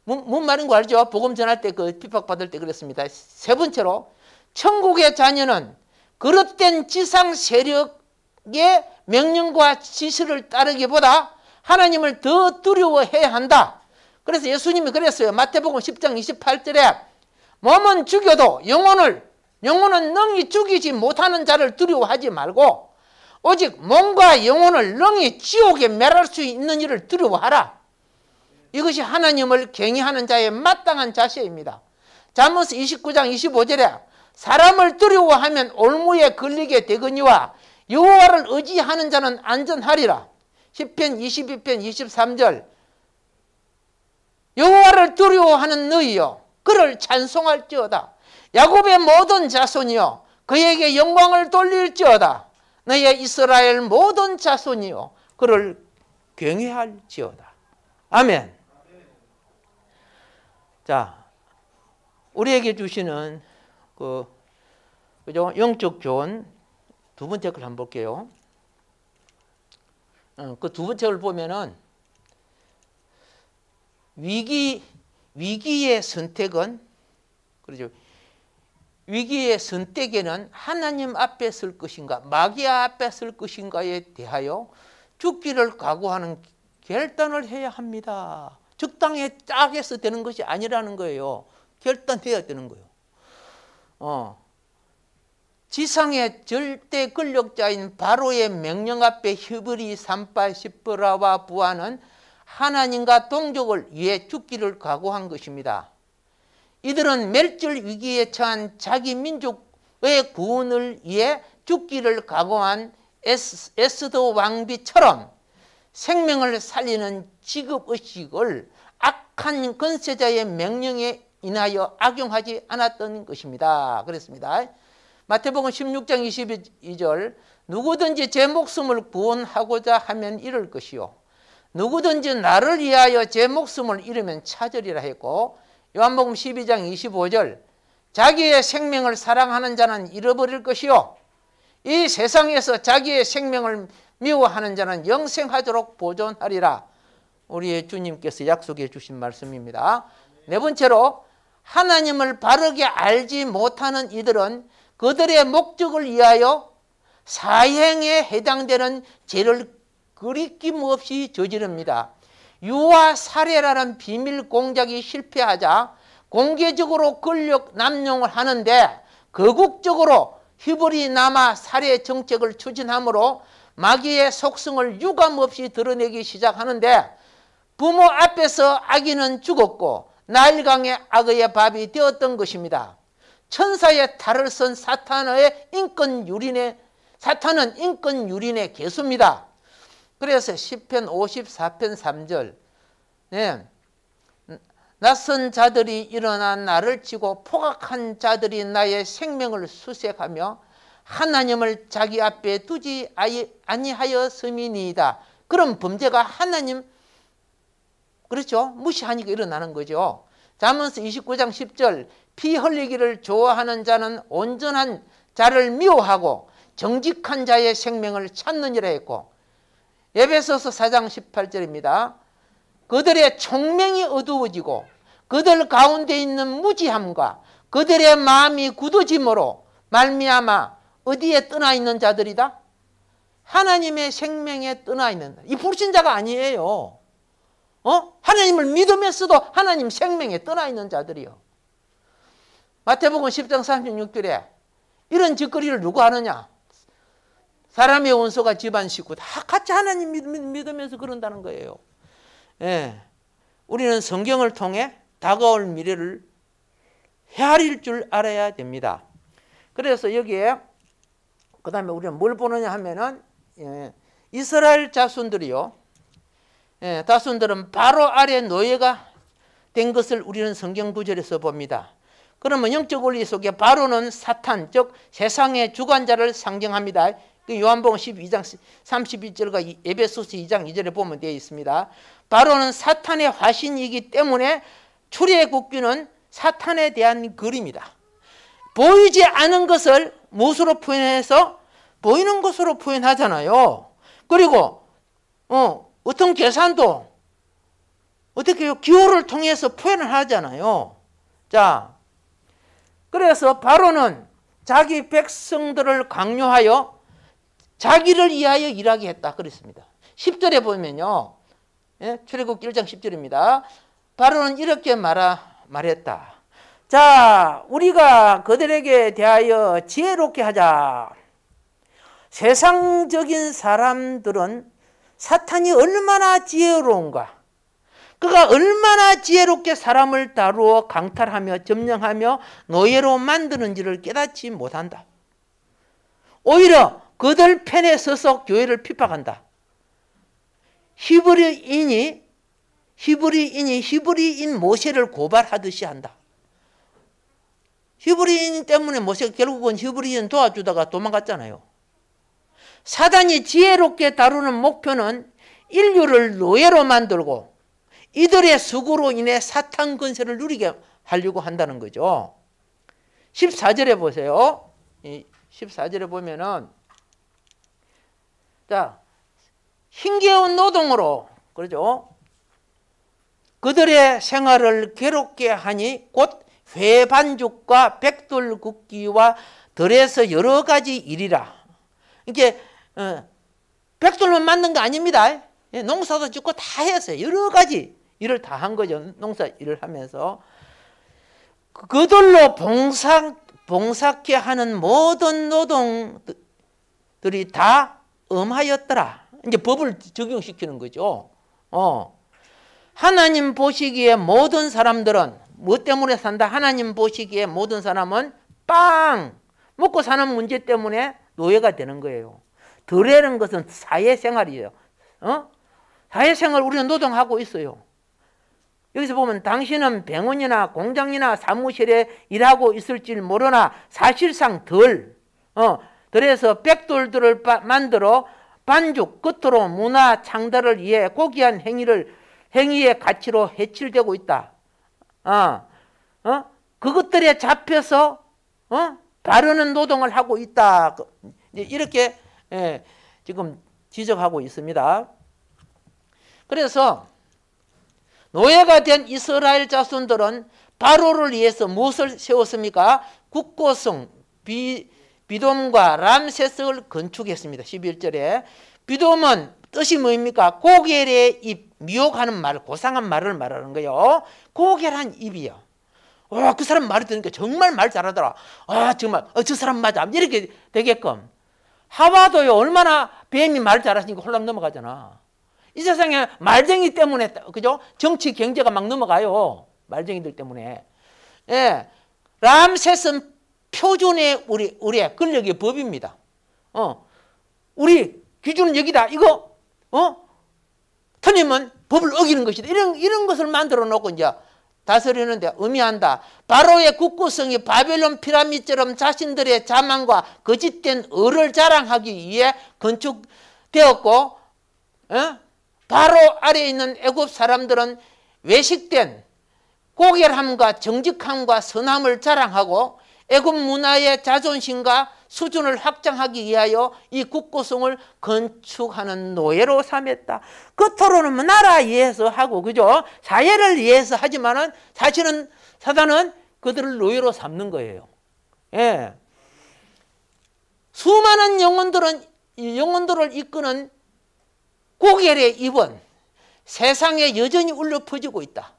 뭔 말인 거 알죠? 복음 전할 때 그 핍박받을 때 그랬습니다. 세 번째로 천국의 자녀는 그릇된 지상 세력의 명령과 지시를 따르기보다 하나님을 더 두려워해야 한다. 그래서 예수님이 그랬어요. 마태복음 10장 28절에 몸은 죽여도 영혼은 능히 죽이지 못하는 자를 두려워하지 말고 오직 몸과 영혼을 능히 지옥에 멸할 수 있는 일을 두려워하라. 이것이 하나님을 경외하는 자의 마땅한 자세입니다. 잠언서 29장 25절에 사람을 두려워하면 올무에 걸리게 되거니와 여호와를 의지하는 자는 안전하리라. 시편 22편 23절 여호와를 두려워하는 너희여 그를 찬송할지어다. 야곱의 모든 자손이여 그에게 영광을 돌릴지어다. 너희의 이스라엘 모든 자손이여 그를 경외할지어다. 아멘. 자, 우리에게 주시는 그죠? 영적 교훈 두 번째 걸 한번 볼게요. 그 두 번째 걸 보면은 위기의 선택은 그렇죠. 위기의 선택에는 하나님 앞에 설 것인가 마귀아 앞에 설 것인가에 대하여 죽기를 각오하는 결단을 해야 합니다. 적당히 짝에서 되는 것이 아니라는 거예요. 결단해야 되는 거예요. 지상의 절대 권력자인 바로의 명령 앞에 히브리 산파 시브라와 부하는 하나님과 동족을 위해 죽기를 각오한 것입니다. 이들은 멸절 위기에 처한 자기 민족의 구원을 위해 죽기를 각오한 에스더 왕비처럼 생명을 살리는 직업의식을 악한 권세자의 명령에 인하여 악용하지 않았던 것입니다. 그랬습니다. 마태복음 16장 22절 누구든지 제 목숨을 구원하고자 하면 잃을 것이요 누구든지 나를 위하여 제 목숨을 잃으면 찾으리라 했고, 요한복음 12장 25절 자기의 생명을 사랑하는 자는 잃어버릴 것이요 이 세상에서 자기의 생명을 미워하는 자는 영생하도록 보존하리라. 우리의 주님께서 약속해 주신 말씀입니다. 네 번째로, 하나님을 바르게 알지 못하는 이들은 그들의 목적을 위하여 사형에 해당되는 죄를 거리낌 없이 저지릅니다. 유아 살해라는 비밀 공작이 실패하자 공개적으로 권력 남용을 하는데 거국적으로 휘불이 남아 살해 정책을 추진하므로 마귀의 속성을 유감없이 드러내기 시작하는데 부모 앞에서 아기는 죽었고 나일강의 악의 밥이 되었던 것입니다. 천사의 탈을 쓴 사탄은 인권유린의 개수입니다. 그래서 시편 54편 3절 낯선 자들이 일어나 나를 치고 포각한 자들이 나의 생명을 수색하며 하나님을 자기 앞에 두지 아니하였음이니이다. 그럼 범죄가 하나님 그렇죠? 무시하니까 일어나는 거죠. 잠언서 29장 10절 피 흘리기를 좋아하는 자는 온전한 자를 미워하고 정직한 자의 생명을 찾느니라 했고, 에베소서 4장 18절입니다. 그들의 총명이 어두워지고 그들 가운데 있는 무지함과 그들의 마음이 굳어짐으로 말미암아 어디에 떠나 있는 자들이다? 하나님의 생명에 떠나 있는, 이 불신자가 아니에요. 하나님을 믿으면서도 하나님 생명에 떠나 있는 자들이요. 마태복음 10장 36절에 이런 짓거리를 누가 하느냐? 사람의 원수가 집안 식구 다 같이 하나님 믿으면서 그런다는 거예요. 예, 우리는 성경을 통해 다가올 미래를 헤아릴 줄 알아야 됩니다. 그래서 여기에 그 다음에 우리는 뭘 보느냐 하면은 이스라엘 자손들이요, 자손들은 바로 아래 노예가 된 것을 우리는 성경 구절에서 봅니다. 그러면 영적 원리 속에 바로는 사탄, 즉 세상의 주관자를 상징합니다. 요한복음 12장 32절과 에베소서 2장 2절에 보면 되어 있습니다. 바로는 사탄의 화신이기 때문에 출애굽기는 사탄에 대한 글입니다. 보이지 않은 것을 무엇으로 표현해서 보이는 것으로 표현하잖아요. 그리고 어떤 계산도 어떻게 기호를 통해서 표현을 하잖아요. 자, 그래서 바로는 자기 백성들을 강요하여 자기를 위하여 일하게 했다 그랬습니다. 10절에 보면요, 출애굽기 1장 10절입니다. 바로는 이렇게 말했다. 자, 우리가 그들에게 대하여 지혜롭게 하자. 세상적인 사람들은 사탄이 얼마나 지혜로운가, 그가 얼마나 지혜롭게 사람을 다루어 강탈하며 점령하며 노예로 만드는지를 깨닫지 못한다. 오히려 그들 편에 서서 교회를 핍박한다. 히브리인이 히브리인 모세를 고발하듯이 한다. 히브리인 때문에 모세가 결국은 히브리인 도와주다가 도망갔잖아요. 사단이 지혜롭게 다루는 목표는 인류를 노예로 만들고 이들의 수고로 인해 사탄 권세를 누리게 하려고 한다는 거죠. 14절에 보세요. 14절에 보면은, 자, 힘겨운 노동으로, 그러죠, 그들의 생활을 괴롭게 하니 곧 회반죽과 백돌 굽기와 들에서 여러 가지 일이라. 이게 백돌만 만든 거 아닙니다. 농사도 짓고 다 했어요. 여러 가지 일을 다 한 거죠. 농사 일을 하면서 그들로 봉사케 하는 모든 노동들이 다 엄하였더라. 이제 법을 적용시키는 거죠. 하나님 보시기에 모든 사람들은 뭐 때문에 산다? 하나님 보시기에 모든 사람은 빵 먹고 사는 문제 때문에 노예가 되는 거예요. 덜이라는 것은 사회생활이에요. 사회생활 우리는 노동하고 있어요. 여기서 보면 당신은 병원이나 공장이나 사무실에 일하고 있을지 모르나 사실상 덜해서 벽돌들을 만들어 반죽 끝으로 문화 창달을 위해 고귀한 행위의 가치로 해칠되고 있다. 그것들에 잡혀서 바르는 노동을 하고 있다. 이렇게 지금 지적하고 있습니다. 그래서 노예가 된 이스라엘 자손들은 바로를 위해서 무엇을 세웠습니까? 국고성 비돔과 람세스를 건축했습니다. 11절에 비돔은 뜻이 뭐입니까? 고결의 입, 미혹하는 말, 고상한 말을 말하는 거예요. 고결한 입이요. 그 사람 말을 들으니까 정말 말 잘하더라. 정말 저 사람 맞아. 이렇게 되게끔. 하와도요, 얼마나 뱀이 말 잘하시니까 홀랑 넘어가잖아. 이 세상에 말쟁이 때문에, 그죠? 정치, 경제가 막 넘어가요. 말쟁이들 때문에. 예. 람셋은 표준의 우리의 권력의 법입니다. 우리 기준은 여기다. 이거, 틀리면 법을 어기는 것이다. 이런 것을 만들어 놓고 이제 다스리는데 의미한다. 바로의 국구성이 바벨론 피라미드처럼 자신들의 자만과 거짓된 의를 자랑하기 위해 건축되었고, 바로 아래에 있는 애굽 사람들은 외식된 고결함과 정직함과 선함을 자랑하고 애굽 문화의 자존심과 수준을 확장하기 위하여 이 국고성을 건축하는 노예로 삼았다. 겉으로는 나라 위해서 하고, 그죠? 사회를 위해서 하지만은 사실은 사단은 그들을 노예로 삼는 거예요. 예. 수많은 영혼들을 이끄는 고결의 입은 세상에 여전히 울려 퍼지고 있다.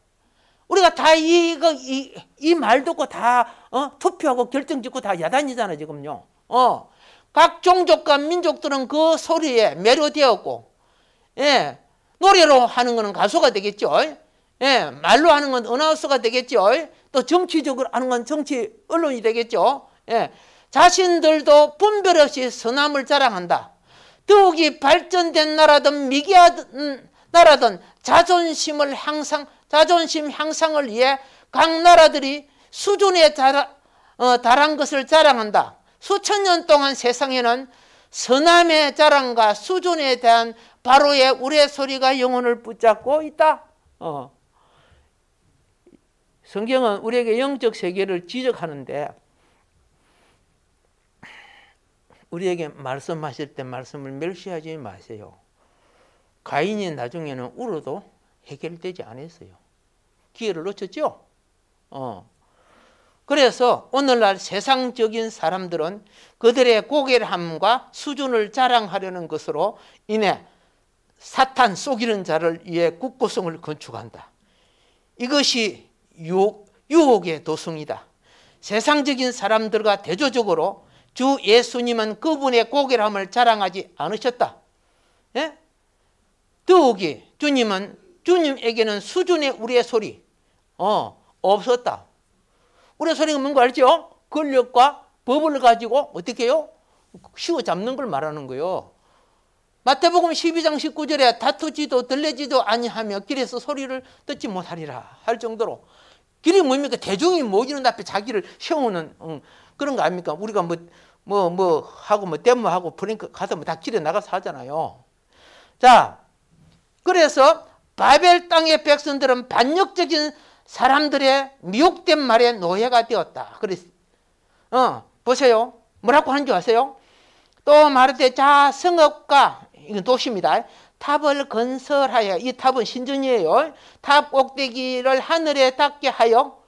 우리가 다 이 말 듣고 다 투표하고 결정 짓고 다 야단이잖아요, 지금요. 각 종족과 민족들은 그 소리에 매료되었고, 예, 노래로 하는 것은 가수가 되겠죠. 예, 말로 하는 건 어나운서가 되겠죠. 또 정치적으로 하는 건 정치 언론이 되겠죠. 예, 자신들도 분별 없이 선함을 자랑한다. 더욱이 발전된 나라든 미개한 나라든 자존심 향상을 위해 각 나라들이 수준에 달한 것을 자랑한다. 수천 년 동안 세상에는 선함의 자랑과 수준에 대한 바로의 우레소리가 영혼을 붙잡고 있다. 성경은 우리에게 영적 세계를 지적하는데 우리에게 말씀하실 때 말씀을 멸시하지 마세요. 가인이 나중에는 울어도 해결되지 않았어요. 기회를 놓쳤죠. 그래서 오늘날 세상적인 사람들은 그들의 고결함과 수준을 자랑하려는 것으로 인해 사탄 속이는 자를 위해 국고성을 건축한다. 이것이 유혹의 도성이다. 세상적인 사람들과 대조적으로 주 예수님은 그분의 고결함을 자랑하지 않으셨다. 예? 더욱이 주님에게는 수준의 우리의 소리 없었다. 우리의 소리가 뭔가 알죠? 권력과 법을 가지고 어떻게 해요? 씌워 잡는 걸 말하는 거예요. 마태복음 12장 19절에 다투지도 들레지도 아니하며 길에서 소리를 듣지 못하리라 할 정도로, 길이 뭡니까? 대중이 모이는 앞에 자기를 세우는 그런 거 아닙니까? 우리가 하고 데모하고 프랭크 가서 다 길에 나가서 하잖아요. 자, 그래서 바벨 땅의 백성들은 반역적인 사람들의 미혹된 말에 노예가 되었다. 그래서 보세요. 뭐라고 하는 줄 아세요? 또 말하되 자 성읍과, 이건 도시입니다. 탑을 건설하여, 이 탑은 신전이에요. 탑 꼭대기를 하늘에 닿게 하여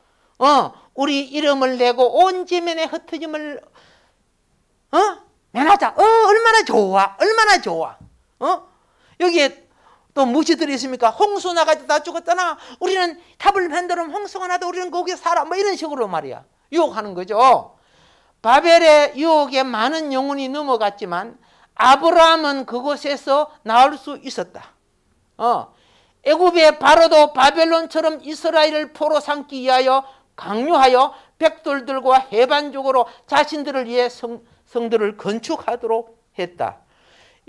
우리 이름을 내고 온 지면에 흩어짐을 면하자. 얼마나 좋아, 얼마나 좋아. 여기에 또 무엇이 들어있습니까? 홍수 나가지고 다 죽었잖아. 우리는 탑을 만들면 홍수가 나도 우리는 거기에 살아. 뭐 이런 식으로 말이야. 유혹하는 거죠. 바벨의 유혹에 많은 영혼이 넘어갔지만 아브라함은 그곳에서 나올 수 있었다. 애굽의 바로도 바벨론처럼 이스라엘을 포로 삼기 위하여 강요하여 백돌들과 해반족으로 자신들을 위해 성들을 건축하도록 했다.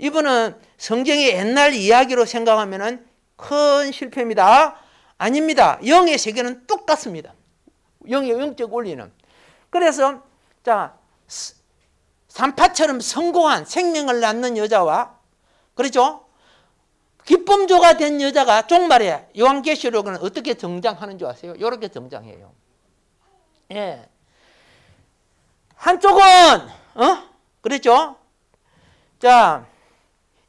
이분은 성경의 옛날 이야기로 생각하면 큰 실패입니다. 아닙니다. 영의 세계는 똑같습니다. 영의 영적 원리는. 그래서 자, 산파처럼 성공한 생명을 낳는 여자와, 그렇죠? 기쁨조가 된 여자가 종말에 요한계시록은 어떻게 등장하는 줄 아세요? 이렇게 등장해요. 예. 한쪽은 그렇죠? 자,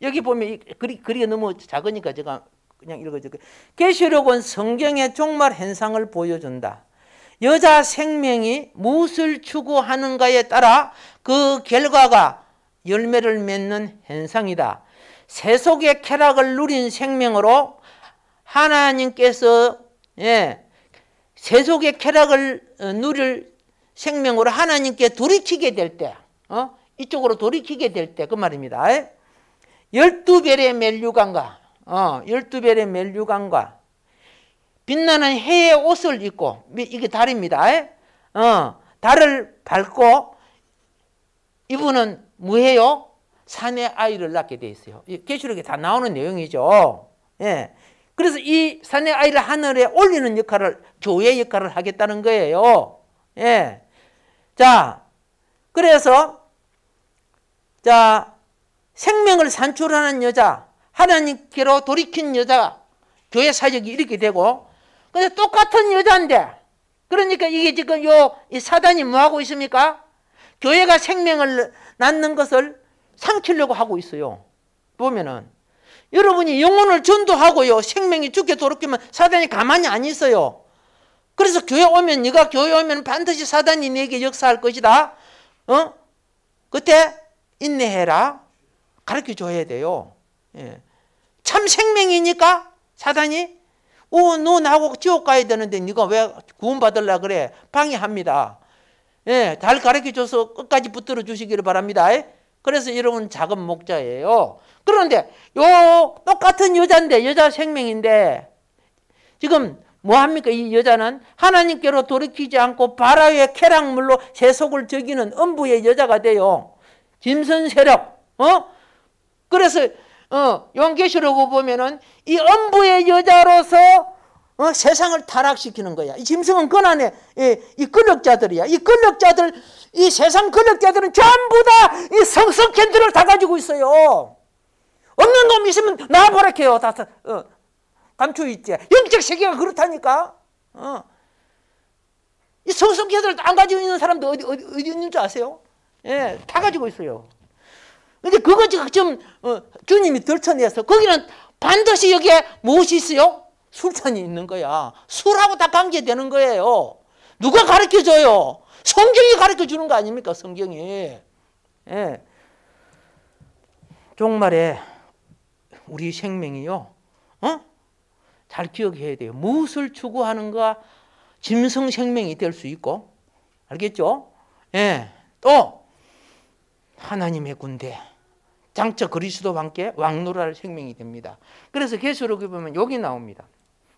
여기 보면 글이 너무 작으니까 제가 그냥 읽어줄게요. 계시록은 성경의 종말 현상을 보여준다. 여자 생명이 무엇을 추구하는가에 따라 그 결과가 열매를 맺는 현상이다. 세속의 쾌락을 누린 생명으로 하나님께서 세속의 쾌락을 누릴 생명으로 하나님께 돌이키게 될 때, 이쪽으로 돌이키게 될 때 그 말입니다. 12별의 멜류관과 12별의 멜류관과 빛나는 해의 옷을 입고, 이게 달입니다. 달을 밟고 이분은 뭐예요? 사내 아이를 낳게 돼 있어요. 계시록에 다 나오는 내용이죠. 예. 그래서 이 사내 아이를 하늘에 올리는 역할을, 교회 역할을 하겠다는 거예요. 예. 자, 그래서 자, 생명을 산출하는 여자, 하나님께로 돌이킨 여자, 교회 사역이 이렇게 되고, 근데 똑같은 여자인데, 그러니까 이게 지금 이 사단이 뭐 하고 있습니까? 교회가 생명을 낳는 것을 삼키려고 하고 있어요. 보면은 여러분이 영혼을 전도하고요, 생명이 죽게 돌이키면 사단이 가만히 안 있어요. 그래서 교회 오면, 네가 교회 오면 반드시 사단이 네게 역사할 것이다. 그때 인내해라. 가르쳐 줘야 돼요. 예. 참 생명이니까 사단이 너 나하고 지옥 가야 되는데 네가 왜 구원받으려고 그래? 방해합니다. 예, 잘 가르쳐 줘서 끝까지 붙들어 주시기를 바랍니다. 그래서 여러분 작은 목자예요. 그런데 요 똑같은 여자인데, 여자 생명인데 지금 뭐합니까? 이 여자는 하나님께로 돌이키지 않고 바라의 쾌락물로 세속을 즐기는 음부의 여자가 돼요. 짐승 세력. 그래서 요한계시록 보면은 이 음부의 여자로서 세상을 타락시키는 거야. 이 짐승은 권한에 이 권력자들이야. 이 권력자들, 이 세상 권력자들은 전부 다 이 성석캔들을 다 가지고 있어요. 없는 놈 있으면 나와보라해요. 다 감추어 있지. 영적 세계가 그렇다니까. 이 성석캔들을 안 가지고 있는 사람도 어디 있는 줄 아세요? 예, 다 가지고 있어요. 근데 그거 지금 주님이 들춰내서 거기는 반드시 여기에 무엇이 있어요? 술잔이 있는 거야. 술하고 다 관계되는 거예요. 누가 가르쳐줘요? 성경이 가르쳐주는 거 아닙니까? 성경이. 예. 종말에 우리 생명이요, 잘 기억해야 돼요. 무엇을 추구하는가? 짐승 생명이 될 수 있고, 알겠죠? 예. 또 하나님의 군대, 장차 그리스도와 함께 왕노랄 생명이 됩니다. 그래서 계시록에 보면 여기 나옵니다.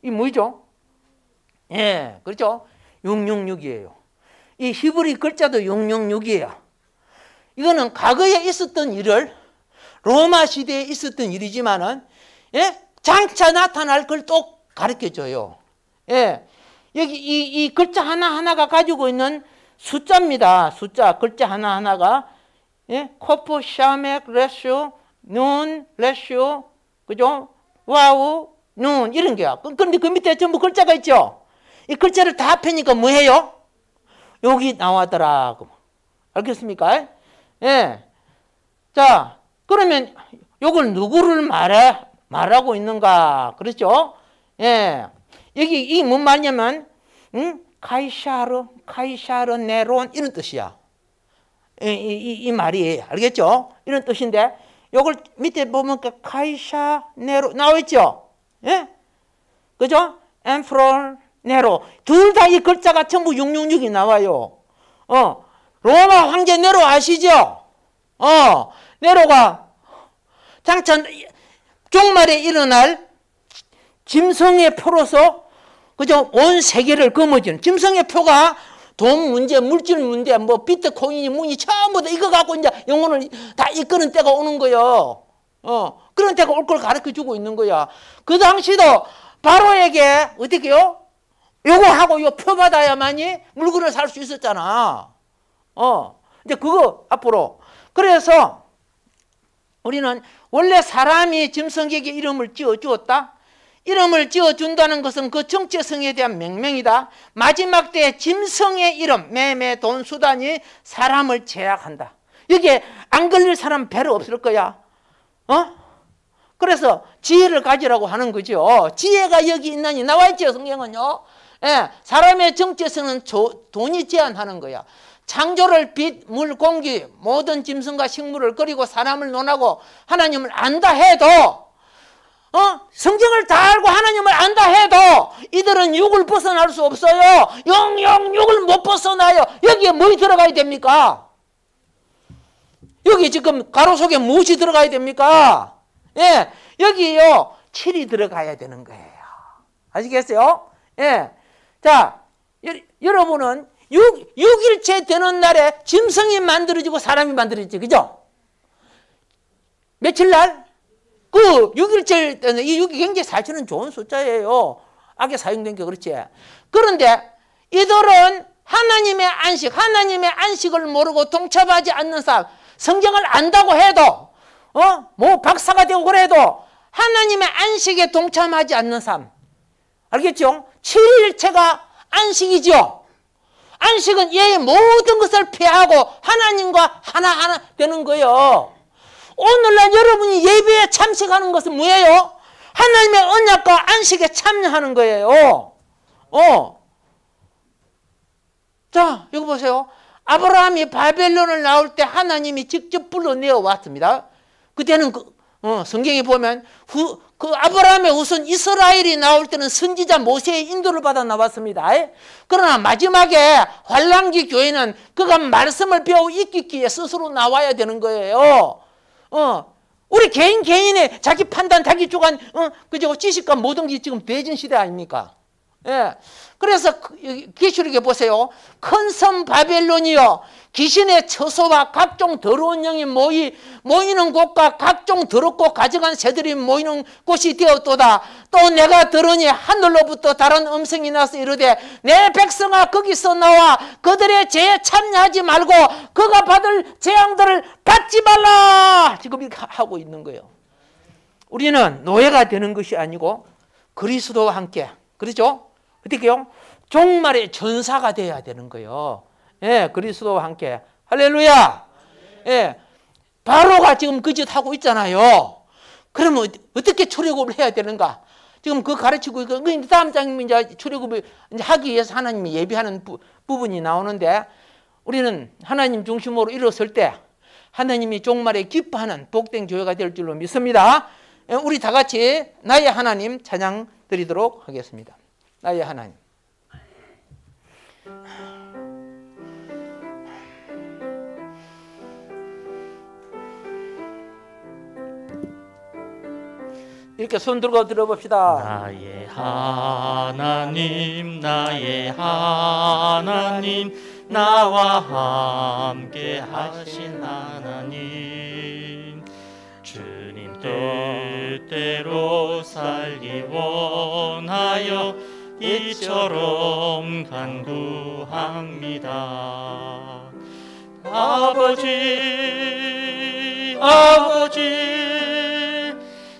이 뭐죠? 예, 그렇죠? 666이에요. 이 히브리 글자도 666이에요. 이거는 과거에 있었던 일을, 로마 시대에 있었던 일이지만은, 예? 장차 나타날 걸 또 가르쳐 줘요. 예. 여기 이 글자 하나하나가 가지고 있는 숫자입니다. 숫자, 글자 하나하나가. 예? 코프, 샤멕, 레슈, 눈, 레슈, 그죠? 와우, 눈, 이런 게야. 그런데 그 밑에 전부 글자가 있죠? 이 글자를 다 합하니까 뭐 해요? 여기 나와더라. 알겠습니까? 예. 자, 그러면 요걸 누구를 말하고 있는가? 그렇죠? 예. 여기 이 뭔 말이냐면, 카이샤르 네론, 이런 뜻이야. 이 말이, 알겠죠? 이런 뜻인데, 요걸 밑에 보면 카이샤 네로 나와있죠? 예? 그죠? 엠프롤 네로. 둘 다 이 글자가 전부 666이 나와요. 로마 황제 네로 아시죠? 네로가 장차 종말에 일어날 짐승의 표로서, 그죠? 온 세계를 거머쥐는 짐승의 표가 돈 문제, 물질 문제, 뭐 비트코인이 뭐니 전부 다 이거 갖고 이제 영혼을 다 이끄는 때가 오는 거예요. 그런 때가 올 걸 가르쳐 주고 있는 거야. 그 당시도 바로에게 어떻게요? 요거 하고 요 표 받아야만이 물건을 살 수 있었잖아. 이제 그거 앞으로. 그래서 우리는 원래 사람이 짐승에게 이름을 지어 주었다. 이름을 지어 준다는 것은 그 정체성에 대한 명명이다. 마지막 때에 짐승의 이름, 매매, 돈, 수단이 사람을 제약한다. 여기에 안 걸릴 사람 별로 없을 거야. 그래서 지혜를 가지라고 하는 거죠. 지혜가 여기 있나니 나와 있죠, 성경은요. 예, 사람의 정체성은 돈이 제한하는 거야. 창조를 빛, 물, 공기, 모든 짐승과 식물을 그리고 사람을 논하고 하나님을 안다 해도 성경을 다 알고 하나님을 안다 해도 이들은 육을 벗어날 수 없어요. 영영 육을 못 벗어나요. 여기에 뭐이 들어가야 됩니까? 여기 지금 가로 속에 무엇이 들어가야 됩니까? 예, 여기요 7이 들어가야 되는 거예요. 아시겠어요? 예, 자, 여러분은 6일째 되는 날에 짐승이 만들어지고 사람이 만들어지죠. 그죠? 며칠 날? 그 6일째 때는 이 6이 굉장히 사실은 좋은 숫자예요. 악에 사용된 게 그렇지. 그런데 이들은 하나님의 안식을 모르고 동참하지 않는 사람, 성경을 안다고 해도 뭐 박사가 되고 그래도 하나님의 안식에 동참하지 않는 사람. 알겠죠? 7일체가 안식이죠. 안식은 얘의 모든 것을 피하고 하나님과 하나하나 되는 거예요. 오늘날 여러분이 예배에 참석하는 것은 뭐예요? 하나님의 언약과 안식에 참여하는 거예요. 자, 여기 보세요. 아브라함이 바벨론을 나올 때 하나님이 직접 불러내어 왔습니다. 그때는 성경에 보면 그 아브라함의 후손 이스라엘이 나올 때는 선지자 모세의 인도를 받아 나왔습니다. 그러나 마지막에 환란기 교회는 그가 말씀을 배워 익히기에 스스로 나와야 되는 거예요. 우리 개인의 자기 판단, 자기 주관, 그죠? 지식과 모든 게 지금 대전 시대 아닙니까? 예. 그래서 계시록에 보세요. 큰 섬 바벨론이요, 귀신의 처소와 각종 더러운 영이 모이는 곳과 각종 더럽고 가증한 새들이 모이는 곳이 되었도다. 또 내가 들으니 하늘로부터 다른 음성이 나서 이르되 내 백성아 거기서 나와 그들의 죄에 참여하지 말고 그가 받을 재앙들을 받지 말라. 지금 이렇게 하고 있는 거예요. 우리는 노예가 되는 것이 아니고 그리스도와 함께, 그렇죠? 어떻게요? 종말의 전사가 돼야 되는 거예요. 예, 그리스도와 함께. 할렐루야. 예, 바로가 지금 그 짓 하고 있잖아요. 그러면 어떻게 출애굽을 해야 되는가? 지금 그 가르치고 있고, 다음 장면 이제 출애굽을 하기 위해서 하나님이 예비하는 부분이 나오는데, 우리는 하나님 중심으로 일어설 때 하나님이 종말에 기뻐하는 복된 교회가 될 줄로 믿습니다. 우리 다 같이 나의 하나님 찬양 드리도록 하겠습니다. 나의 하나님. 이렇게 손 들고 들어봅시다.
나의 하나님, 나의 하나님, 나와 함께 하신 하나님, 주님 뜻대로 살기 원하여 이처럼 간구합니다. 아버지,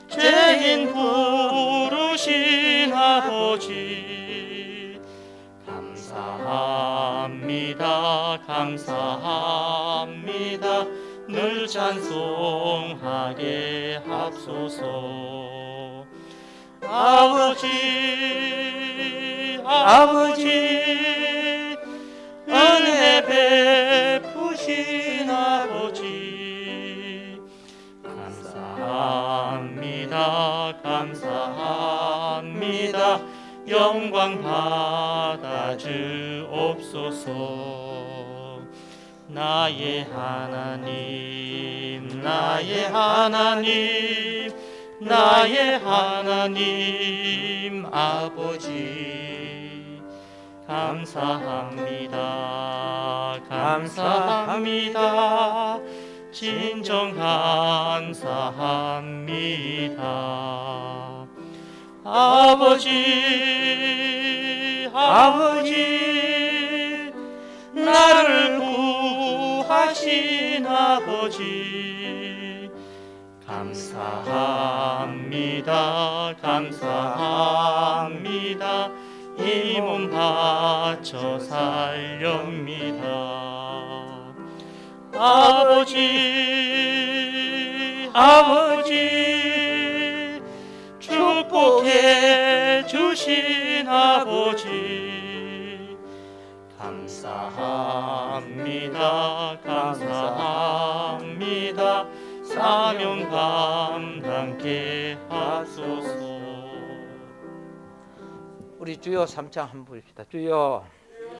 죄인 부르신 아버지, 감사합니다. 늘 찬송하게 합소서. 아버지, 은혜 베푸신 아버지, 감사합니다. 영광 받아 주옵소서. 나의 하나님, 나의 하나님, 나의 하나님 아버지, 감사합니다. 진정 감사합니다. 아버지, 아버지, 나를 구하신 아버지, 감사합니다, 감사합니다. 이 몸 바쳐 살렵니다. 아버지, 아버지, 축복해 주신 아버지, 감사합니다, 감사합니다. 사명 감당케 하소서.
우리 주여 삼창 한번 부릅시다. 주여